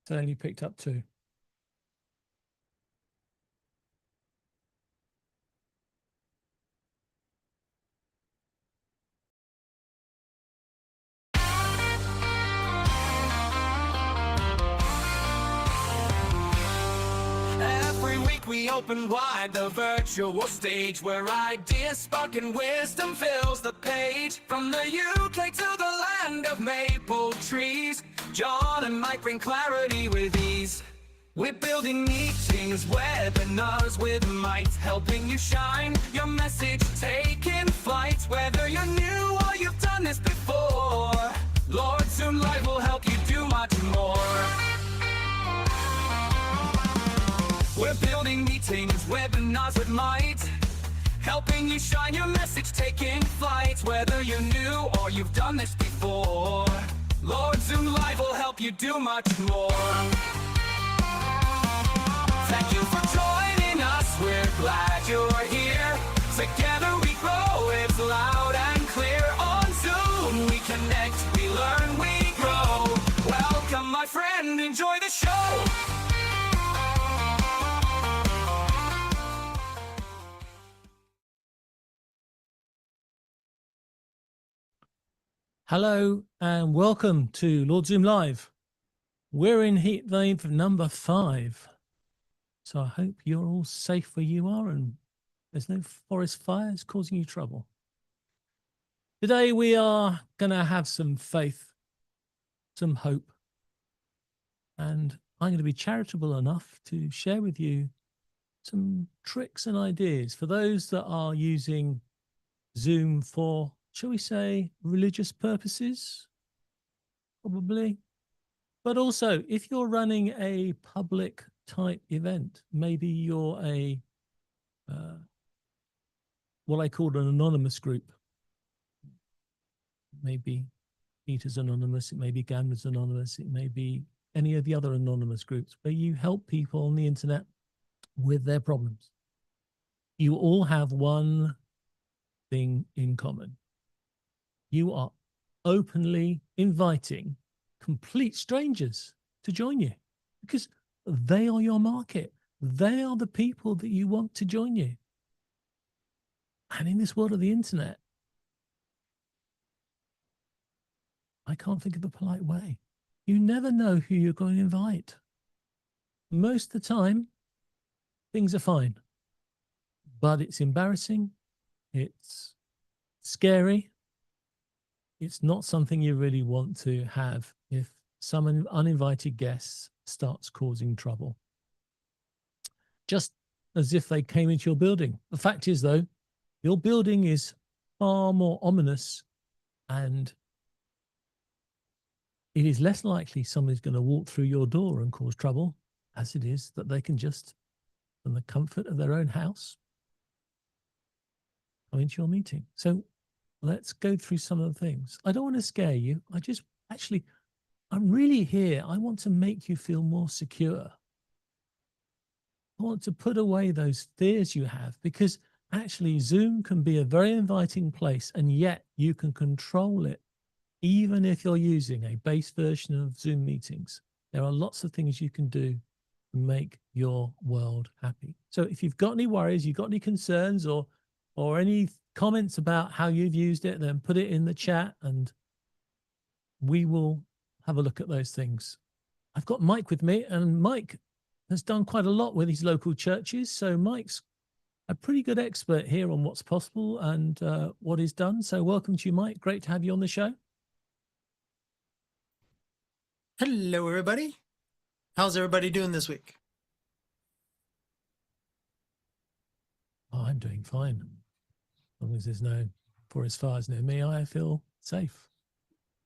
So only picked up 2. Every week we open wide the virtual stage where ideas spark and wisdom fills the page. From the UK to the land of maple trees, John and Mike bring clarity with ease. We're building meetings, webinars with might, helping you shine, your message taking flight. Whether you're new or you've done this before, Lord Zoom Live will help you do much more. We're building meetings, webinars with might, helping you shine, your message taking flight. Whether you're new or you've done this before, Lord Zoom Live will help you do much more. Thank you for joining us, we're glad you're here. Together we grow, it's loud and clear. On Zoom we connect, we learn, we grow. Welcome my friend, enjoy the show. Hello and welcome to Lord Zoom Live. We're in heat wave number 5. So I hope you're all safe where you are and there's no forest fires causing you trouble. Today we are going to have some faith, some hope, and I'm going to be charitable enough to share with you some tricks and ideas for those that are using Zoom for, shall we say, religious purposes, probably. But also, if you're running a public type event, maybe you're a, what I call an anonymous group. Maybe Peter's Anonymous, it may be Gamma's Anonymous, it may be any of the other anonymous groups where you help people on the internet with their problems. You all have one thing in common. You are openly inviting complete strangers to join you because they are your market. They are the people that you want to join you. And in this world of the internet, I can't think of a polite way. You never know who you're going to invite. Most of the time, things are fine, but it's embarrassing. It's scary. It's not something you really want to have if some uninvited guest starts causing trouble. Just as if they came into your building. The fact is, though, your building is far more ominous and it is less likely somebody's going to walk through your door and cause trouble as it is that they can just, from the comfort of their own house, come into your meeting. So let's go through some of the things. I don't want to scare you. I'm really here. I want to make you feel more secure. I want to put away those fears you have because actually Zoom can be a very inviting place and yet you can control it. Even if you're using a base version of Zoom meetings, there are lots of things you can do to make your world happy. So if you've got any worries, you've got any concerns or any comments about how you've used it, then put it in the chat and we will have a look at those things. I've got Mike with me and Mike has done quite a lot with his local churches. So Mike's a pretty good expert here on what's possible and what is done. So welcome to you, Mike. Great to have you on the show. Hello, everybody. How's everybody doing this week? Oh, I'm doing fine. As long as there's no forest fires near me, I feel safe.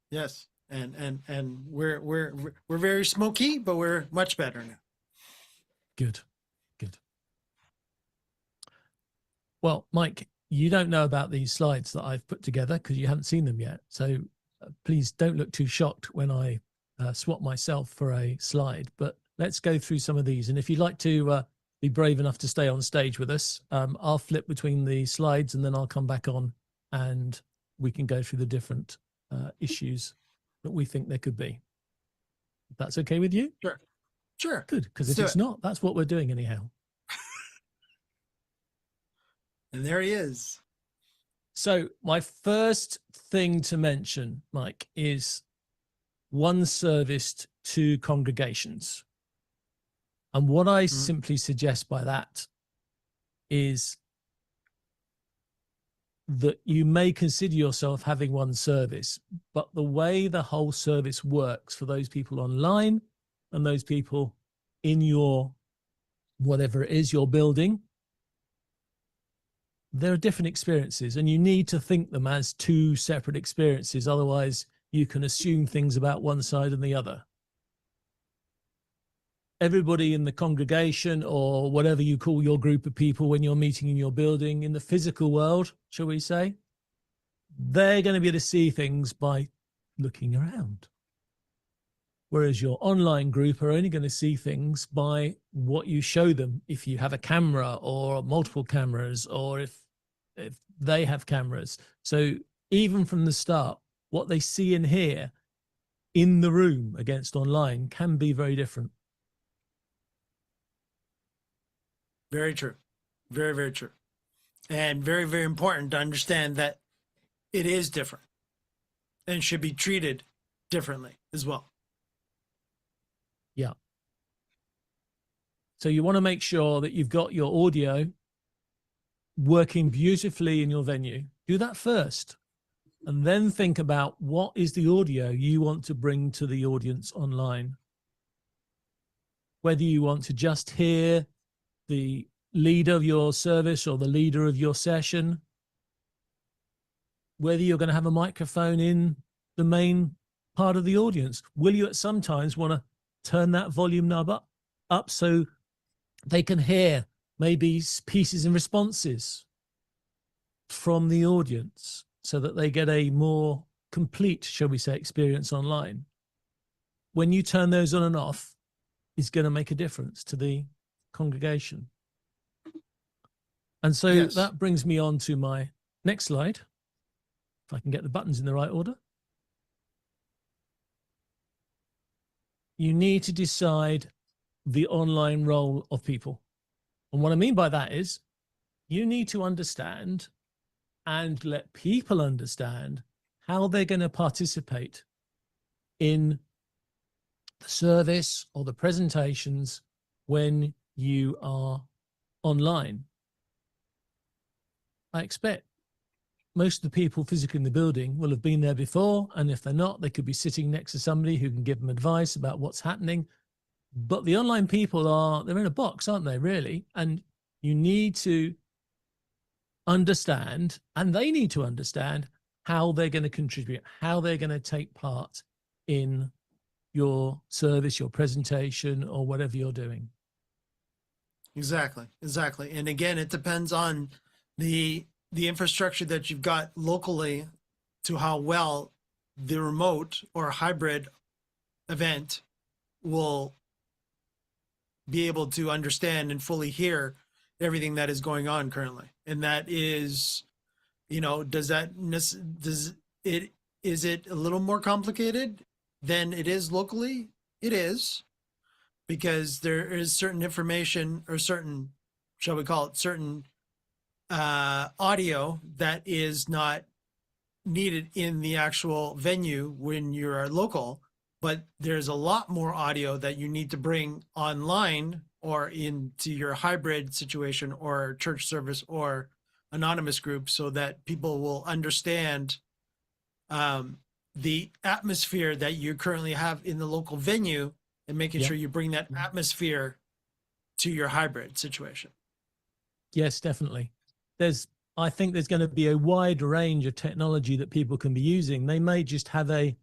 Yes, and we're very smoky, but we're much better now. Good. Well, Mike, you don't know about these slides that I've put together because you haven't seen them yet. So please don't look too shocked when I swap myself for a slide. But let's go through some of these. And if you'd like to be brave enough to stay on stage with us, I'll flip between the slides and then I'll come back on and we can go through the different issues that we think there could be. If that's okay with you? Sure. Sure. Good, because if So- it's not, that's what we're doing anyhow. And there he is. So my first thing to mention, Mike, is one serviced to congregations. And what I simply suggest by that is that you may consider yourself having one service, but the way the whole service works for those people online and those people in your, whatever it is you're building, there are different experiences, and you need to think them as two separate experiences. Otherwise, you can assume things about one side and the other. Everybody in the congregation, or whatever you call your group of people when you're meeting in your building, in the physical world, shall we say, they're going to be able to see things by looking around. Whereas your online group are only going to see things by what you show them. If you have a camera or multiple cameras, or if they have cameras. So even from the start, what they see and hear in the room against online can be very different. Very true. Very, very true. And very, very important to understand that it is different and should be treated differently as well. Yeah. So you want to make sure that you've got your audio working beautifully in your venue. Do that first, and then think about what is the audio you want to bring to the audience online. Whether you want to just hear the leader of your service or the leader of your session, whether you're going to have a microphone in the main part of the audience. Will you at some times want to turn that volume knob up so they can hear maybe pieces and responses from the audience, so that they get a more complete, shall we say, experience online? When you turn those on and off, is going to make a difference to the congregation. And so Yes. that brings me on to my next slide, if I can get the buttons in the right order. You need to decide the online role of people. And what I mean by that is you need to understand and let people understand how they're going to participate in the service or the presentations when you are online. I expect most of the people physically in the building will have been there before, and if they're not, they could be sitting next to somebody who can give them advice about what's happening. But the online people they're in a box, aren't they, really? And you need to understand, and they need to understand, how they're going to contribute, how they're going to take part in your service, your presentation, or whatever you're doing. Exactly. Exactly. And again, it depends on the infrastructure that you've got locally to how well the remote or hybrid event will be able to understand and fully hear everything that is going on currently. And that is, is it a little more complicated than it is locally? It is, because there is certain information, or certain, shall we call it, certain audio that is not needed in the actual venue when you're local, but there's a lot more audio that you need to bring online or into your hybrid situation or church service or anonymous group, so that people will understand the atmosphere that you currently have in the local venue, and making sure you bring that atmosphere to your hybrid situation. Yes, definitely. I think there's going to be a wide range of technology that people can be using. They may just have a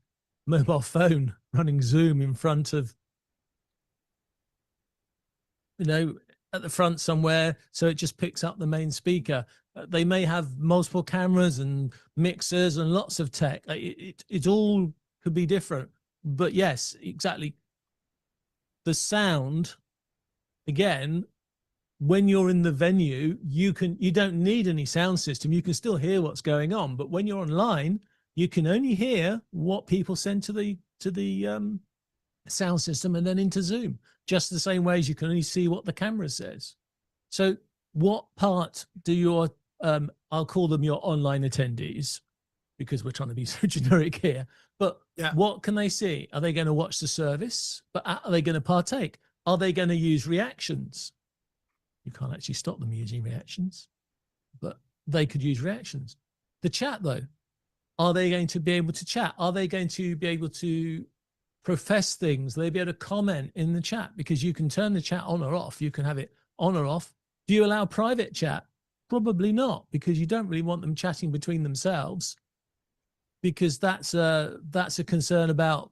mobile phone running Zoom in front of, at the front somewhere, so it just picks up the main speaker. They may have multiple cameras and mixers and lots of tech. It all could be different. But yes, exactly. The sound, again, when you're in the venue, you don't need any sound system. You can still hear what's going on. But when you're online, you can only hear what people send to the sound system and then into Zoom, just the same way as you can only see what the camera says. So what part do your, I'll call them your online attendees, because we're trying to be so generic here, but Yeah. what can they see? Are they going to watch the service? But are they going to partake? Are they going to use reactions? You can't actually stop them using reactions, but they could use reactions. The chat though, are they going to be able to chat? Are they going to be able to profess things? They'll be able to comment in the chat, because you can turn the chat on or off. You can have it on or off. Do you allow private chat? Probably not, because you don't really want them chatting between themselves, because that's a concern about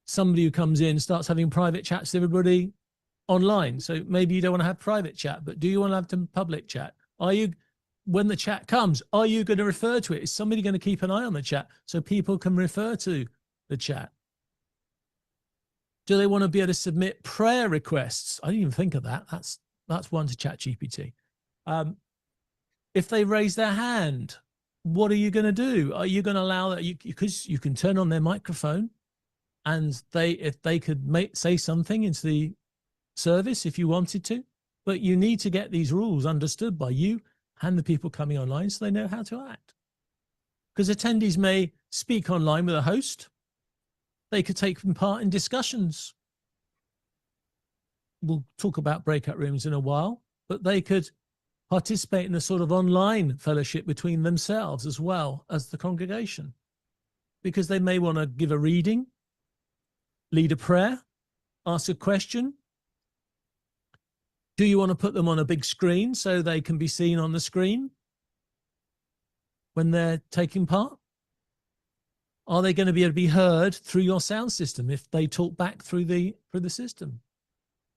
somebody who comes in, starts having private chats with everybody online. So maybe you don't want to have private chat, but do you want to have some public chat? Are you, when the chat comes, are you going to refer to it? Is somebody going to keep an eye on the chat so people can refer to the chat? Do they want to be able to submit prayer requests? I didn't even think of that. That's one to ChatGPT. If they raise their hand, what are you going to do? Are you going to allow that? Because you can turn on their microphone, and if they could say something into the service if you wanted to, but you need to get these rules understood by you and the people coming online so they know how to act. Because attendees may speak online with a host. They could take part in discussions. We'll talk about breakout rooms in a while, but they could participate in a sort of online fellowship between themselves as well as the congregation, because they may want to give a reading, lead a prayer, ask a question. Do you want to put them on a big screen so they can be seen on the screen when they're taking part? Are they going to be able to be heard through your sound system if they talk back through the system?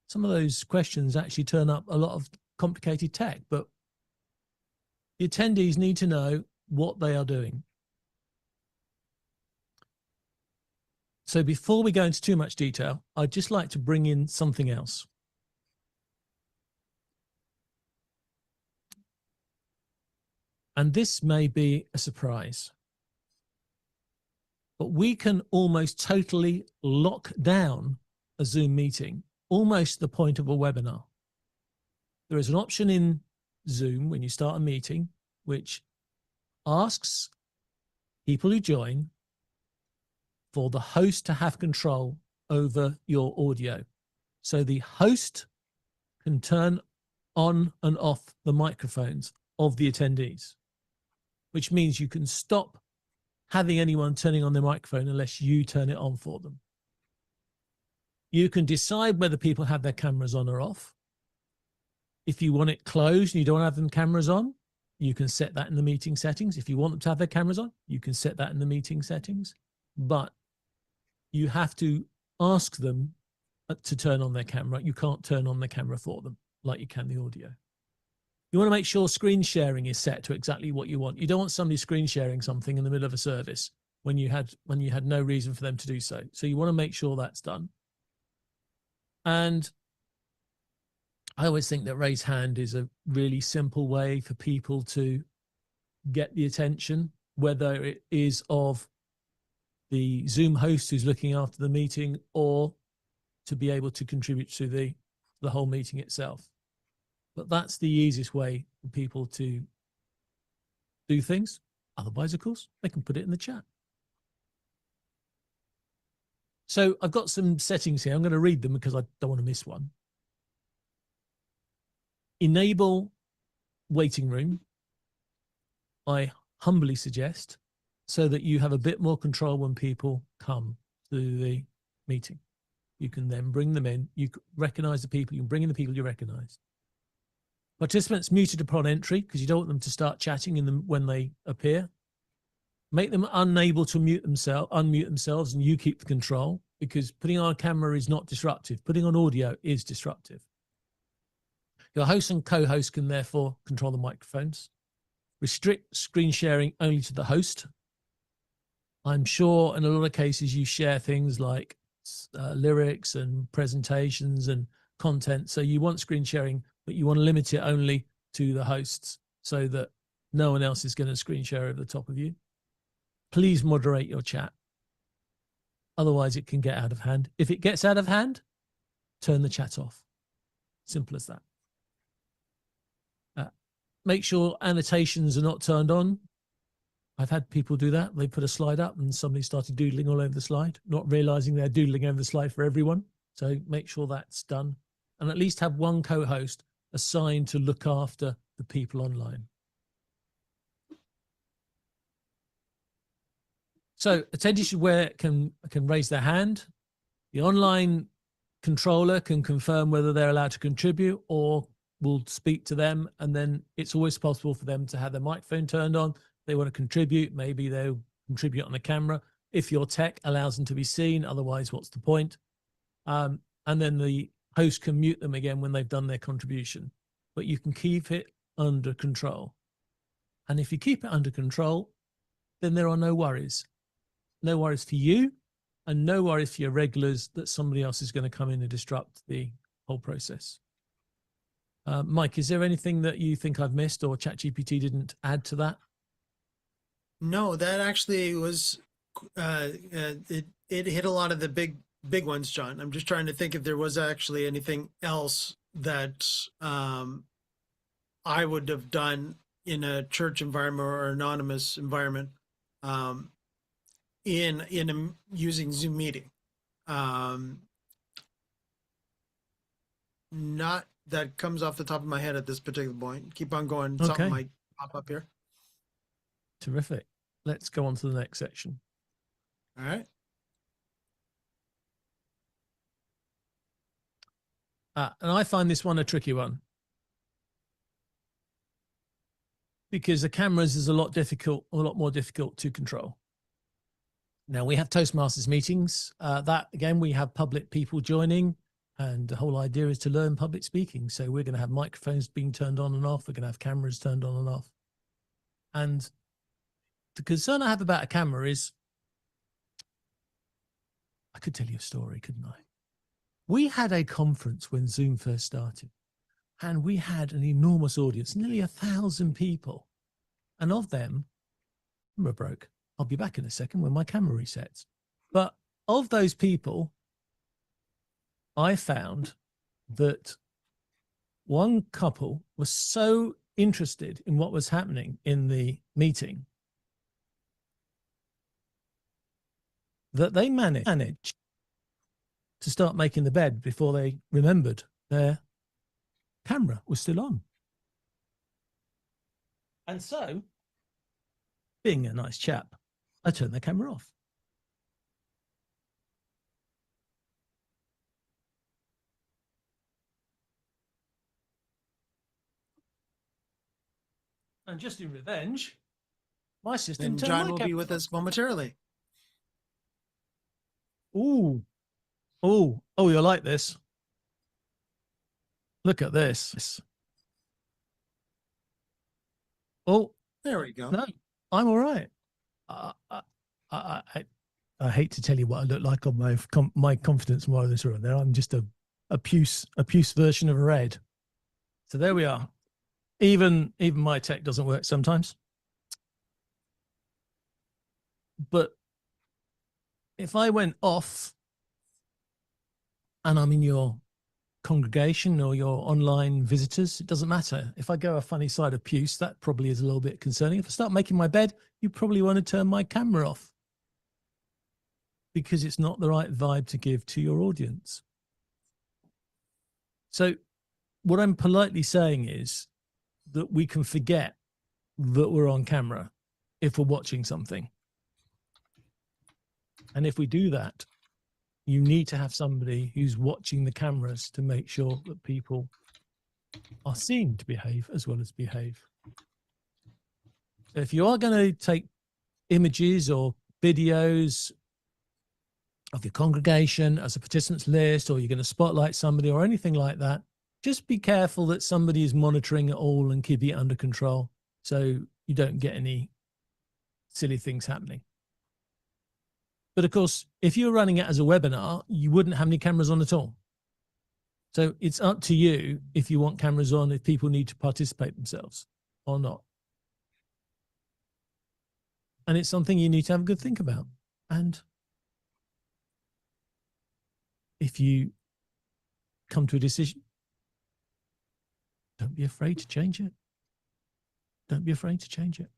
Some of those questions actually turn up a lot of complicated tech, but the attendees need to know what they are doing. So before we go into too much detail, I'd just like to bring in something else. And this may be a surprise, but we can almost totally lock down a Zoom meeting, almost to the point of a webinar. There is an option in Zoom when you start a meeting, which asks people who join for the host to have control over your audio. So the host can turn on and off the microphones of the attendees, which means you can stop having anyone turning on their microphone unless you turn it on for them. You can decide whether people have their cameras on or off. If you want it closed and you don't have them cameras on, you can set that in the meeting settings. If you want them to have their cameras on, you can set that in the meeting settings. But you have to ask them to turn on their camera. You can't turn on the camera for them like you can the audio. You want to make sure screen sharing is set to exactly what you want. You don't want somebody screen sharing something in the middle of a service when you had no reason for them to do so. So you want to make sure that's done. And I always think that raise hand is a really simple way for people to get the attention, whether it is of the Zoom host who's looking after the meeting, or to be able to contribute to the whole meeting itself. But that's the easiest way for people to do things. Otherwise, of course, they can put it in the chat. So I've got some settings here. I'm going to read them because I don't want to miss one. Enable waiting room, I humbly suggest, so that you have a bit more control when people come to the meeting. You can then bring them in. You recognize the people. You can bring in the people you recognize. Participants muted upon entry, because you don't want them to start chatting in them when they appear. Make them unable to unmute themselves, and you keep the control, because putting on a camera is not disruptive. Putting on audio is disruptive. Your host and co-host can therefore control the microphones. Restrict screen sharing only to the host. I'm sure in a lot of cases you share things like lyrics and presentations and content. So you want screen sharing, but you want to limit it only to the hosts so that no one else is going to screen share over the top of you. Please moderate your chat. Otherwise, it can get out of hand. If it gets out of hand, turn the chat off. Simple as that. Make sure annotations are not turned on. I've had people do that. They put a slide up and somebody started doodling all over the slide, not realizing they're doodling over the slide for everyone. So make sure that's done. And at least have one co-host assigned to look after the people online. So attendees can raise their hand. The online controller can confirm whether they're allowed to contribute, or will speak to them, and then it's always possible for them to have their microphone turned on. They want to contribute, maybe they'll contribute on the camera if your tech allows them to be seen. Otherwise, what's the point? And then the host can mute them again when they've done their contribution, but you can keep it under control. And if you keep it under control, then there are no worries. No worries for you, and no worries for your regulars that somebody else is going to come in and disrupt the whole process. Mike, is there anything that you think I've missed or ChatGPT didn't add to that? No, that actually was, it hit a lot of the big ones, John. I'm just trying to think if there was actually anything else that I would have done in a church environment or anonymous environment using Zoom meeting. Not that comes off the top of my head at this particular point. Keep on going. Okay. Something might pop up here. Terrific. Let's go on to the next section. All right. And I find this one a tricky one, because the cameras is a lot more difficult to control. Now we have Toastmasters meetings. That again, we have public people joining, and the whole idea is to learn public speaking. So we're going to have microphones being turned on and off. We're going to have cameras turned on and off. And the concern I have about a camera is, I could tell you a story, couldn't I? We had a conference when Zoom first started, and we had an enormous audience, nearly 1,000 people. And of them, camera broke. I'll be back in a second when my camera resets. But of those people, I found that one couple was so interested in what was happening in the meeting that they managed to start making the bed before they remembered their camera was still on. And so, being a nice chap, I turned the camera off. And just in revenge, my system And turned John my will be camera with off. us momentarily. Ooh. Oh, you'll like this. Look at this. Oh, There we go. no, I'm all right. I hate to tell you what I look like on my confidence monitor there. I'm just a puce version of a red. So there we are. Even my tech doesn't work sometimes. But if I went off and I'm in your congregation or your online visitors, it doesn't matter. If I go a funny side of puce, that probably is a little bit concerning. If I start making my bed, you probably want to turn my camera off, because it's not the right vibe to give to your audience. So what I'm politely saying is that we can forget that we're on camera if we're watching something. And if we do that, you need to have somebody who's watching the cameras to make sure that people are seen to behave as well as behave. So if you are going to take images or videos of your congregation as a participants list, or you're going to spotlight somebody or anything like that, just be careful that somebody is monitoring it all and keeping it under control, so you don't get any silly things happening. But of course, if you're running it as a webinar, you wouldn't have any cameras on at all. So it's up to you if you want cameras on, if people need to participate themselves or not. And it's something you need to have a good think about. And if you come to a decision, don't be afraid to change it. Don't be afraid to change it.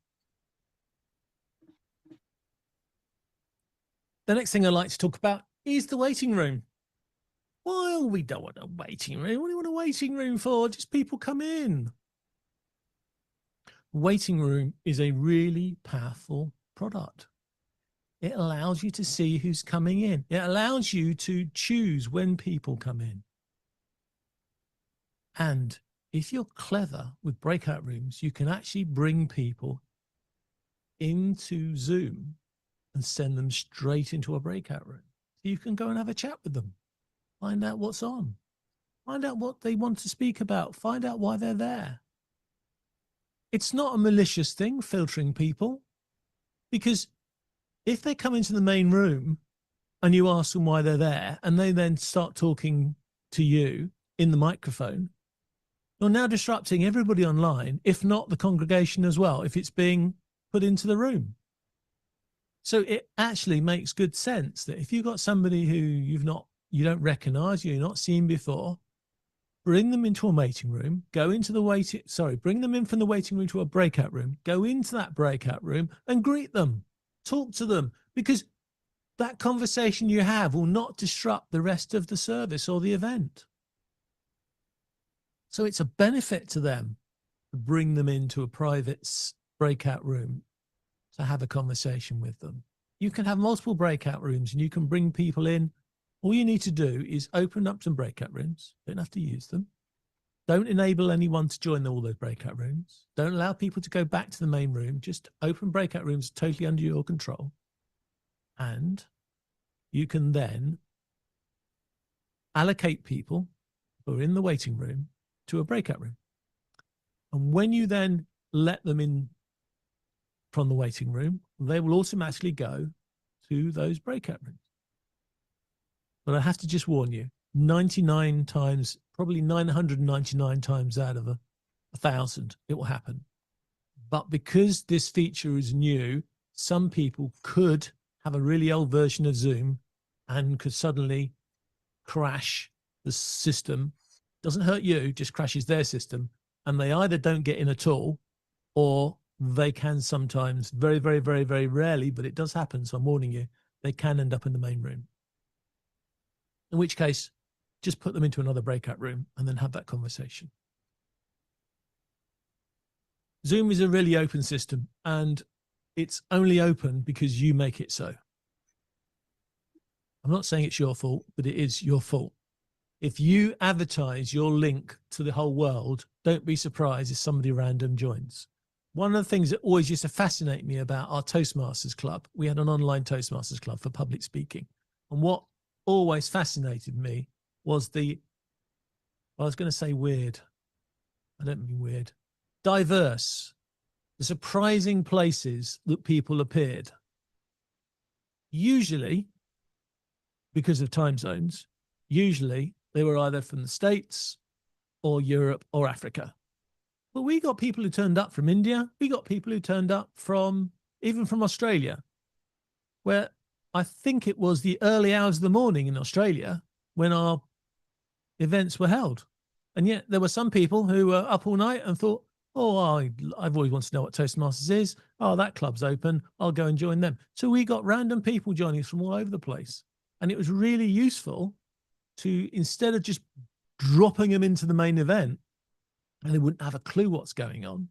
The next thing I'd like to talk about is the waiting room. Well, we don't want a waiting room. What do you want a waiting room for? Just people come in. Waiting room is a really powerful product. It allows you to see who's coming in. It allows you to choose when people come in. And if you're clever with breakout rooms, you can actually bring people into Zoom and send them straight into a breakout room. So you can go and have a chat with them, find out what's on, find out what they want to speak about, find out why they're there. It's not a malicious thing, filtering people, because if they come into the main room and you ask them why they're there and they then start talking to you in the microphone, you're now disrupting everybody online, if not the congregation as well, if it's being put into the room. So it actually makes good sense that if you've got somebody who you don't recognize, you've not seen before, bring them into a waiting room, bring them in from the waiting room to a breakout room, go into that breakout room and greet them, talk to them, because that conversation you have will not disrupt the rest of the service or the event. So it's a benefit to them to bring them into a private breakout room to have a conversation with them. You can have multiple breakout rooms and you can bring people in. All you need to do is open up some breakout rooms. Don't have to use them. Don't enable anyone to join all those breakout rooms. Don't allow people to go back to the main room. Just open breakout rooms totally under your control. And you can then allocate people who are in the waiting room to a breakout room. And when you then let them in from the waiting room, they will automatically go to those breakout rooms. But I have to just warn you, 99 times, probably 999 times out of 1,000, it will happen. But because this feature is new, some people could have a really old version of Zoom and could suddenly crash the system. Doesn't hurt you, just crashes their system. And they either don't get in at all, or they can sometimes, very, very, very, very rarely, but it does happen, so I'm warning you, they can end up in the main room. In which case, just put them into another breakout room and then have that conversation. Zoom is a really open system, and it's only open because you make it so. I'm not saying it's your fault, but it is your fault. If you advertise your link to the whole world, don't be surprised if somebody random joins. One of the things that always used to fascinate me about our Toastmasters Club, we had an online Toastmasters Club for public speaking. And what always fascinated me was I was going to say weird. I don't mean weird. Diverse. The surprising places that people appeared. Usually, because of time zones, usually they were either from the States or Europe or Africa. But we got people who turned up from India. We got people who turned up even from Australia, where I think it was the early hours of the morning in Australia when our events were held. And yet there were some people who were up all night and thought, oh, I've always wanted to know what Toastmasters is. Oh, that club's open. I'll go and join them. So we got random people joining us from all over the place. And it was really useful to, instead of just dropping them into the main event, and they wouldn't have a clue what's going on,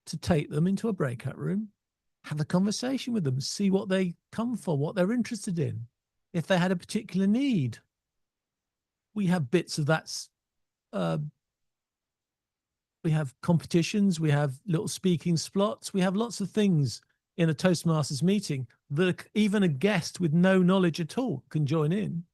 to take them into a breakout room, have a conversation with them, see what they come for, what they're interested in, if they had a particular need. We have bits of that. We have competitions, we have little speaking slots, we have lots of things in a Toastmasters meeting that even a guest with no knowledge at all can join in.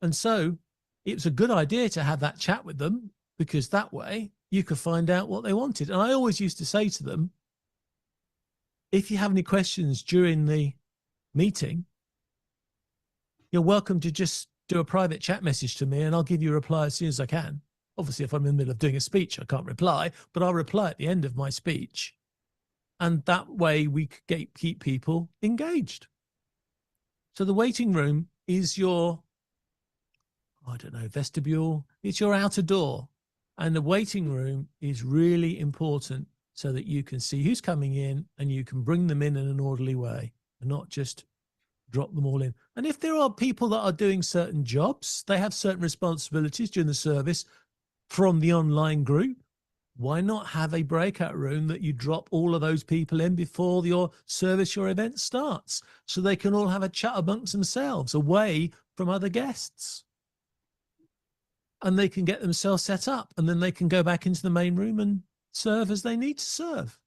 And so it's a good idea to have that chat with them, because that way you could find out what they wanted. And I always used to say to them, if you have any questions during the meeting, you're welcome to just do a private chat message to me and I'll give you a reply as soon as I can. Obviously, if I'm in the middle of doing a speech, I can't reply, but I'll reply at the end of my speech. And that way we could keep people engaged. So the waiting room is your I don't know, vestibule. It's your outer door. And the waiting room is really important so that you can see who's coming in and you can bring them in an orderly way and not just drop them all in. And if there are people that are doing certain jobs, they have certain responsibilities during the service from the online group, why not have a breakout room that you drop all of those people in before your service, your event starts, so they can all have a chat amongst themselves away from other guests? And they can get themselves set up, and then they can go back into the main room and serve as they need to serve.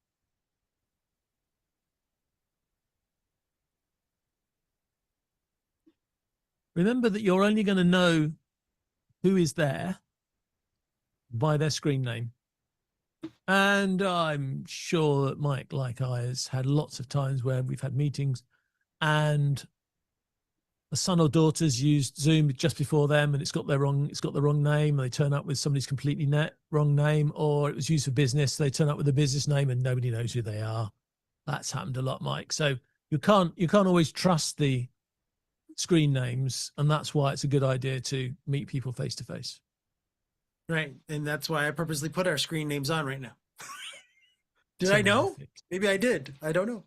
Remember that you're only going to know who is there by their screen name. And I'm sure that Mike, like I, has had lots of times where we've had meetings and the son or daughter's used Zoom just before them and it's got the wrong name, and they turn up with somebody's completely wrong name, or it was used for business, they turn up with a business name and nobody knows who they are. That's happened a lot, Mike. So you can't always trust the screen names, and that's why it's a good idea to meet people face to face. Right. And that's why I purposely put our screen names on right now. Did I know? Maybe I did. I don't know.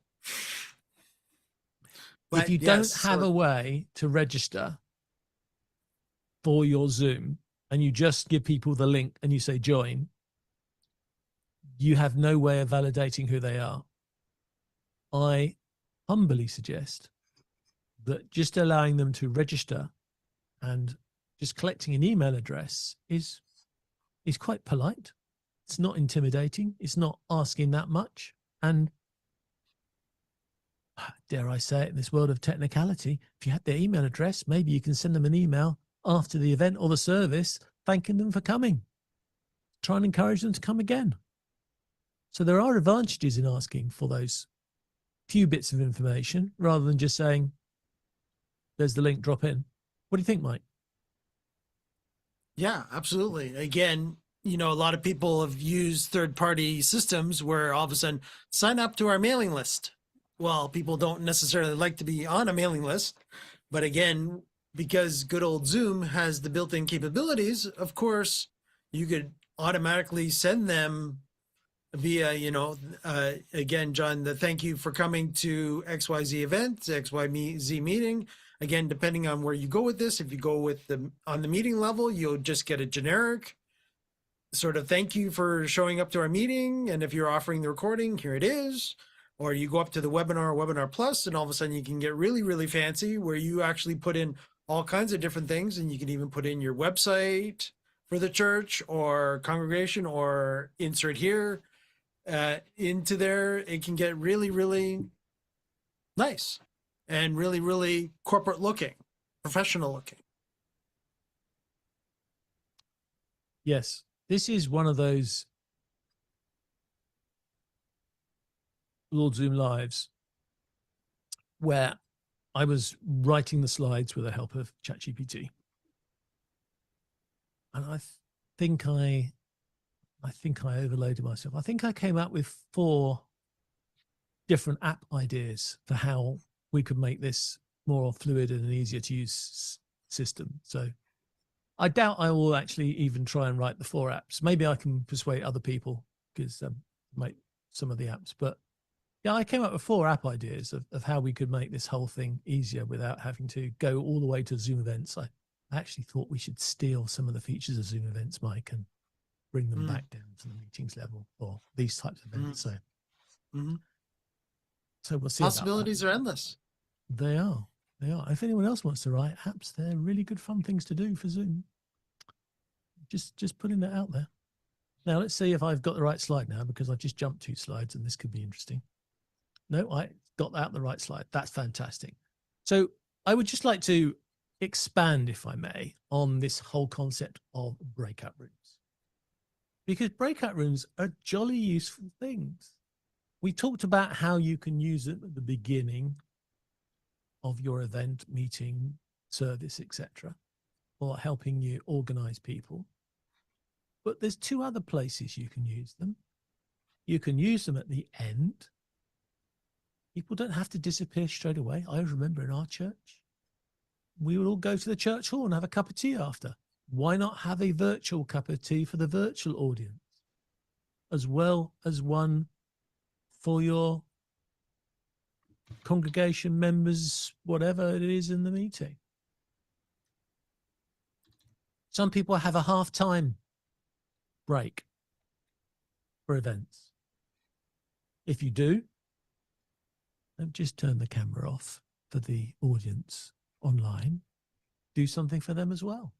If you don't have a way to register for your Zoom and you just give people the link and you say join, you have no way of validating who they are. I humbly suggest that just allowing them to register and just collecting an email address is quite polite. It's not intimidating. It's not asking that much. And dare I say it, in this world of technicality, if you had their email address, maybe you can send them an email after the event or the service thanking them for coming. Try and encourage them to come again. So there are advantages in asking for those few bits of information rather than just saying, there's the link, drop in. What do you think, Mike? Yeah, absolutely. Again, a lot of people have used third-party systems where all of a sudden sign up to our mailing list. Well, people don't necessarily like to be on a mailing list, but again, because good old Zoom has the built-in capabilities, of course, you could automatically send them via, again, John, the thank you for coming to XYZ event, XYZ meeting. Again, depending on where you go with this, if you go with on the meeting level, you'll just get a generic sort of thank you for showing up to our meeting. And if you're offering the recording, here it is. Or you go up to the webinar plus, and all of a sudden you can get really, really fancy where you actually put in all kinds of different things. And you can even put in your website for the church or congregation, or insert here into there. It can get really, really nice and really, really corporate looking, professional looking. Yes, this is one of those Lord Zoom Lives where I was writing the slides with the help of ChatGPT. And I think I overloaded myself. I think I came up with 4 different app ideas for how we could make this more fluid and an easier to use system. So I doubt I will actually even try and write the 4 apps. Maybe I can persuade other people because make some of the apps. But yeah, I came up with 4 app ideas of how we could make this whole thing easier without having to go all the way to Zoom events. I actually thought we should steal some of the features of Zoom events, Mike, and bring them back down to the meetings level for these types of events. So we'll see. Possibilities are endless. They are. If anyone else wants to write apps, they're really good fun things to do for Zoom. Just putting that out there. Now let's see if I've got the right slide now, because I've just jumped 2 slides and this could be interesting. No, I got out the right slide. That's fantastic. So I would just like to expand, if I may, on this whole concept of breakout rooms, because breakout rooms are jolly useful things. We talked about how you can use them at the beginning of your event, meeting, service, etc., or helping you organize people. But there's 2 other places you can use them. You can use them at the end. People don't have to disappear straight away. I remember in our church, we would all go to the church hall and have a cup of tea after. Why not have a virtual cup of tea for the virtual audience, as well as one for your congregation members, whatever it is in the meeting? Some people have a half-time break for events. If you do, don't just turn the camera off for the audience online. Do something for them as well.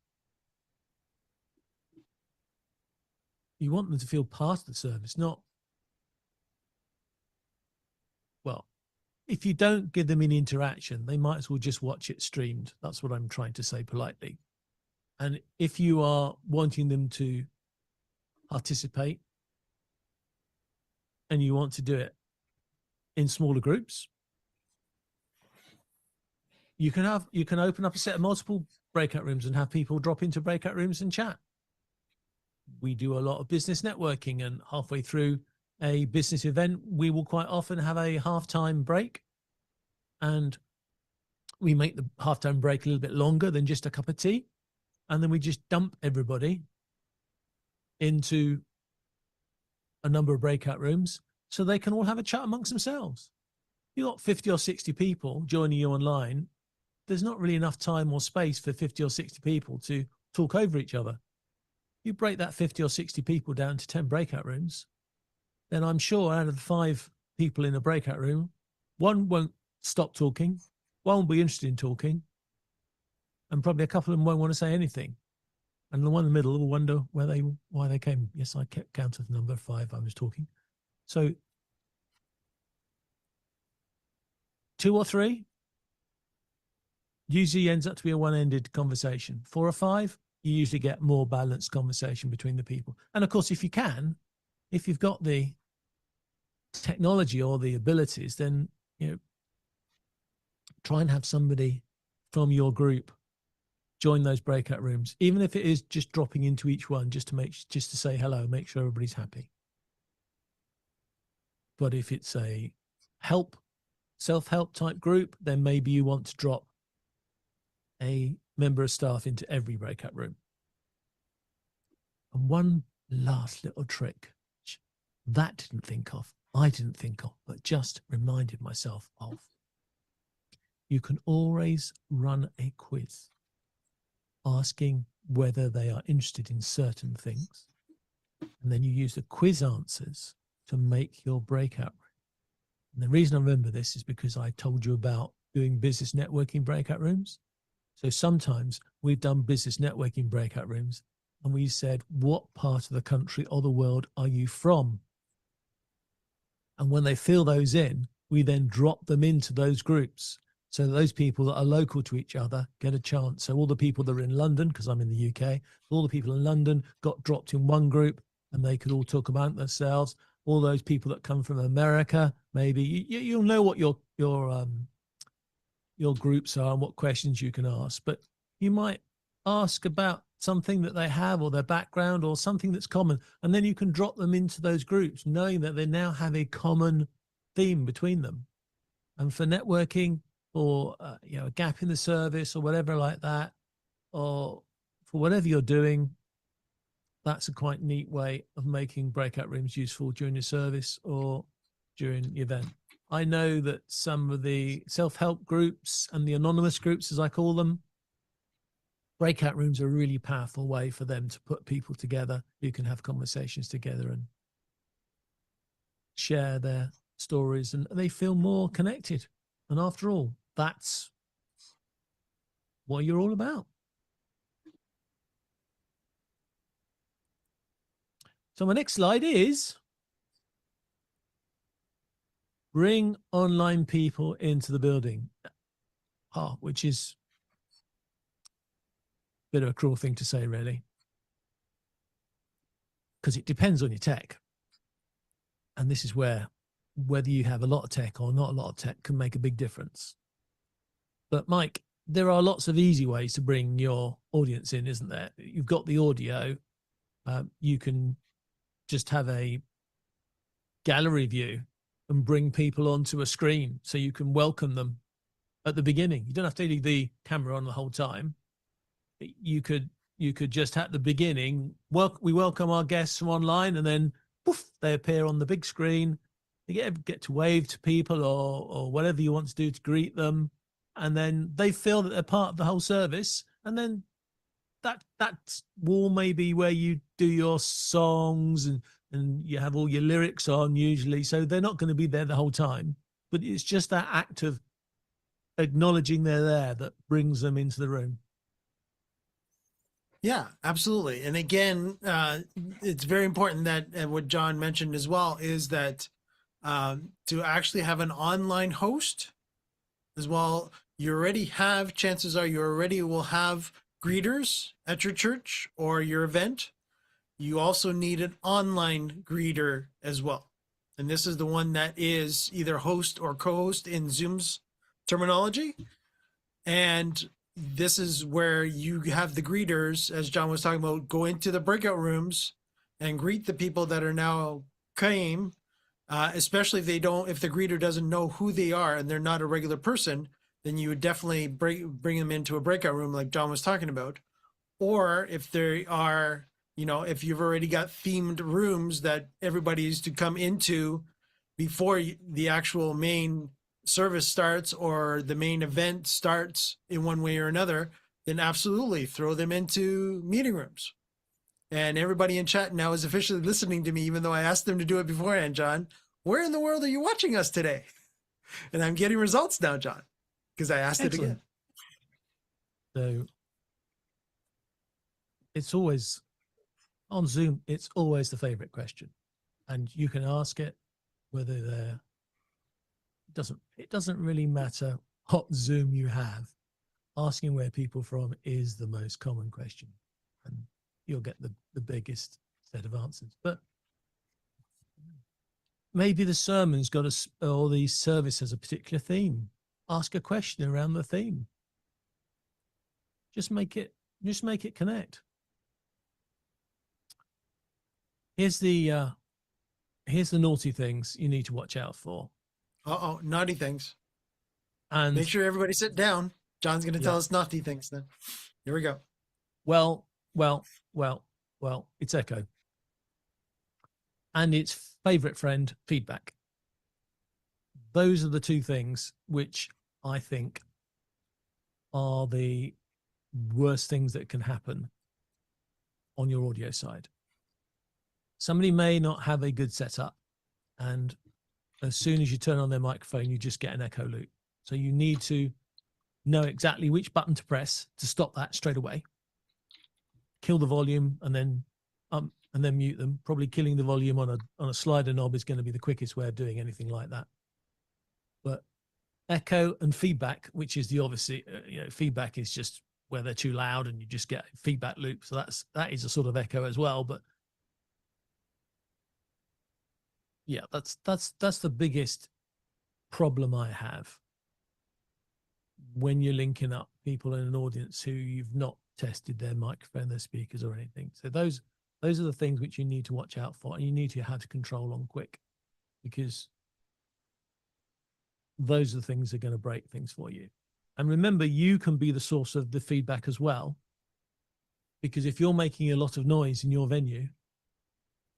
You want them to feel part of the service, not, well, if you don't give them any interaction, they might as well just watch it streamed. That's what I'm trying to say politely. And if you are wanting them to participate and you want to do it in smaller groups, you can open up a set of multiple breakout rooms and have people drop into breakout rooms and chat. We do a lot of business networking, and halfway through a business event, we will quite often have a halftime break, and we make the halftime break a little bit longer than just a cup of tea. And then we just dump everybody into a number of breakout rooms so they can all have a chat amongst themselves. You've got 50 or 60 people joining you online. There's not really enough time or space for 50 or 60 people to talk over each other. You break that 50 or 60 people down to 10 breakout rooms, then I'm sure out of the 5 people in a breakout room, one won't stop talking, one will be interested in talking, and probably a couple of them won't want to say anything. And the one in the middle will wonder why they came. Yes, I kept count of the number 5 I was talking. So 2 or 3 usually ends up to be a one-ended conversation. 4 or 5, you usually get more balanced conversation between the people. And of course, if you've got the technology or the abilities, then, try and have somebody from your group join those breakout rooms, even if it is just dropping into each one just to say hello, make sure everybody's happy. But if it's a self-help type group, then maybe you want to drop a member of staff into every breakout room. And one last little trick that I didn't think of, but just reminded myself of. You can always run a quiz asking whether they are interested in certain things. And then you use the quiz answers to make your breakout room. And the reason I remember this is because I told you about doing business networking breakout rooms. So sometimes we've done business networking breakout rooms and we said, what part of the country or the world are you from? And when they fill those in, we then drop them into those groups. So those people that are local to each other get a chance. So all the people that are in London, because I'm in the UK, all the people in London got dropped in one group and they could all talk about themselves. All those people that come from America, maybe you'll know what your groups are and what questions you can ask, but you might ask about something that they have or their background or something that's common. And then you can drop them into those groups, knowing that they now have a common theme between them. And for networking, or a gap in the service or whatever like that, or for whatever you're doing, that's a quite neat way of making breakout rooms useful during your service or during the event. I know that some of the self-help groups and the anonymous groups, as I call them, breakout rooms are a really powerful way for them to put people together who can have conversations together and share their stories, and they feel more connected. And after all, that's what you're all about. So my next slide is bring online people into the building, which is a bit of a cruel thing to say, really, because it depends on your tech. And this is where whether you have a lot of tech or not a lot of tech can make a big difference. But Mike, there are lots of easy ways to bring your audience in, isn't there? You've got the audio. You can just have a gallery view and bring people onto a screen so you can welcome them at the beginning. You don't have to leave the camera on the whole time. You could, you could just at the beginning, we welcome our guests from online, and then poof, they appear on the big screen. You get to wave to people or whatever you want to do to greet them, and then they feel that they're part of the whole service. And then that wall may be where you do your songs and you have all your lyrics on usually, so they're not going to be there the whole time, but it's just that act of acknowledging they're there that brings them into the room. Yeah, absolutely. And again, it's very important that, and what John mentioned as well, is that to actually have an online host as well, you already have, chances are you already will have greeters at your church or your event. You also need an online greeter as well. And this is the one that is either host or co-host in Zoom's terminology. And this is where you have the greeters, as John was talking about, go into the breakout rooms and greet the people that are now came, especially if the greeter doesn't know who they are and they're not a regular person, then you would definitely bring them into a breakout room like John was talking about. Or if they are, if you've already got themed rooms that everybody is to come into before the actual main service starts or the main event starts in one way or another, then absolutely throw them into meeting rooms. And everybody in chat now is officially listening to me, even though I asked them to do it beforehand. John, where in the world are you watching us today? And I'm getting results now, John, because I asked it again. So it's always on Zoom, it's always the favorite question. And you can ask it whether they're, it doesn't really matter what Zoom you have. Asking where people from is the most common question, and you'll get the biggest set of answers. But maybe the sermon's got or the service has a particular theme. Ask a question around the theme. Just make it connect. Here's the naughty things you need to watch out for. Naughty things. And make sure everybody sit down. John's going to tell us naughty things then. Here we go. Well, it's echo. And its favorite friend, feedback. Those are the two things which I think are the worst things that can happen on your audio side. Somebody may not have a good setup, and as soon as you turn on their microphone, you just get an echo loop. So you need to know exactly which button to press to stop that straight away. Kill the volume and then mute them. Probably killing the volume on a slider knob is going to be the quickest way of doing anything like that. But echo and feedback, which is the obviously, feedback is just where they're too loud and you just get a feedback loop. So that is a sort of echo as well. But yeah, that's the biggest problem I have when you're linking up people in an audience who you've not tested their microphone, their speakers or anything. So those are the things which you need to watch out for, and you need to have to control on quick, because those are the things that are going to break things for you. And remember, you can be the source of the feedback as well, because if you're making a lot of noise in your venue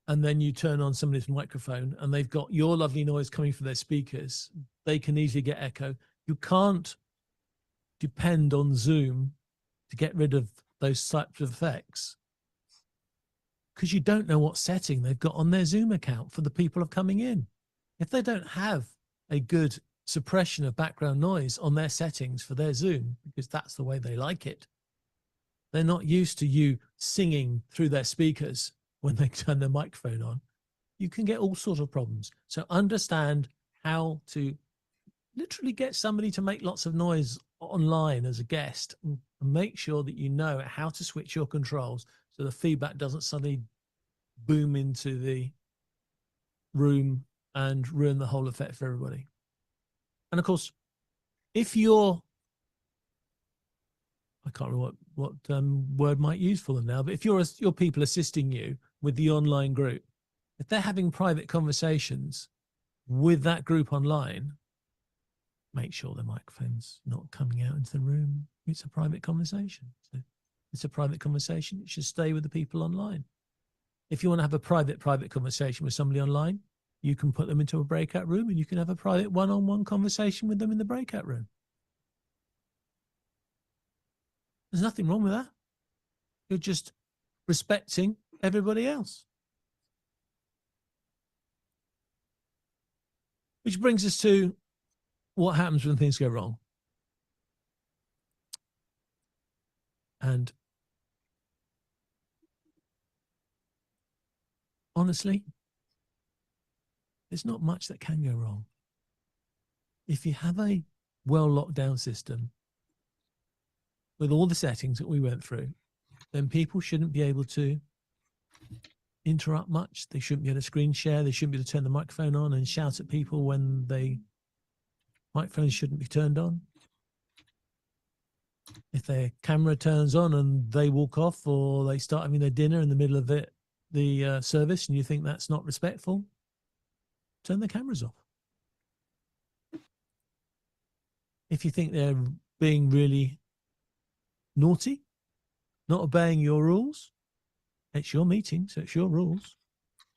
and then you turn on somebody's microphone and they've got your lovely noise coming from their speakers, they can easily get echo. You can't depend on Zoom to get rid of those types of effects, because you don't know what setting they've got on their Zoom account for the people coming in. If they don't have a good suppression of background noise on their settings for their Zoom, because that's the way they like it, they're not used to you singing through their speakers when they turn their microphone on, you can get all sorts of problems. So understand how to literally get somebody to make lots of noise online as a guest, and make sure that you know how to switch your controls so the feedback doesn't suddenly boom into the room and ruin the whole effect for everybody. And of course, if you're, I can't remember what word might use for them now, but if your people assisting you with the online group, if they're having private conversations with that group online, make sure the microphone's not coming out into the room. It's a private conversation. So It's a private conversation. It should stay with the people online. If you want to have a private conversation with somebody online, you can put them into a breakout room and you can have a private one-on-one conversation with them in the breakout room. There's nothing wrong with that. You're just respecting everybody else. Which brings us to what happens when things go wrong. And honestly, there's not much that can go wrong. If you have a well locked down system with all the settings that we went through, then people shouldn't be able to interrupt much. They shouldn't be able to screen share. They shouldn't be able to turn the microphone on and shout at people when the microphones shouldn't be turned on. If their camera turns on and they walk off, or they start having their dinner in the middle of the service, and you think that's not respectful, turn the cameras off. If you think they're being really naughty, not obeying your rules, it's your meeting, so it's your rules.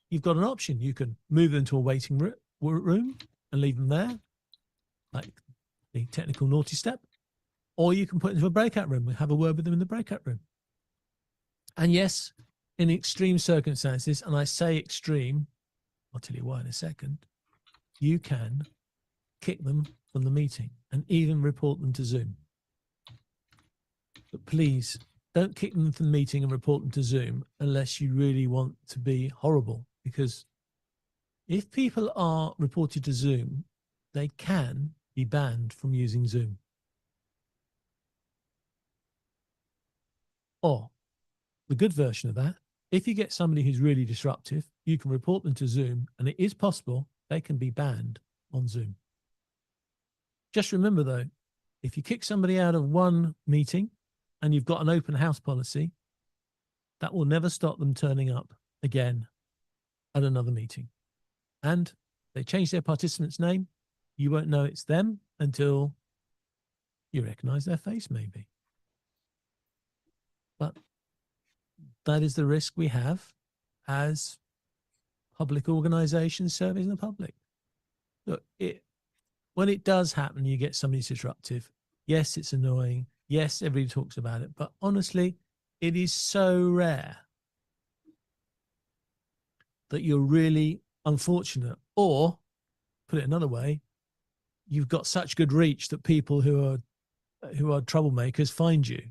You've got an option. You can move them to a waiting room and leave them there, like the technical naughty step, or you can put them into a breakout room and have a word with them in the breakout room. And yes, in extreme circumstances, and I say extreme, I'll tell you why in a second, you can kick them from the meeting and even report them to Zoom. But please don't kick them from the meeting and report them to Zoom unless you really want to be horrible, because if people are reported to Zoom, they can be banned from using Zoom. Or the good version of that, if you get somebody who's really disruptive, you can report them to Zoom, and it is possible they can be banned on Zoom. Just remember though, if you kick somebody out of one meeting and you've got an open house policy, that will never stop them turning up again at another meeting. And they change their participant's name, you won't know it's them until you recognize their face maybe. But that is the risk we have as public organizations serving the public. Look, when it does happen, you get somebody disruptive. Yes, it's annoying. Yes, everybody talks about it. But honestly, it is so rare that you're really unfortunate. Or, put it another way, you've got such good reach that people who are troublemakers find you.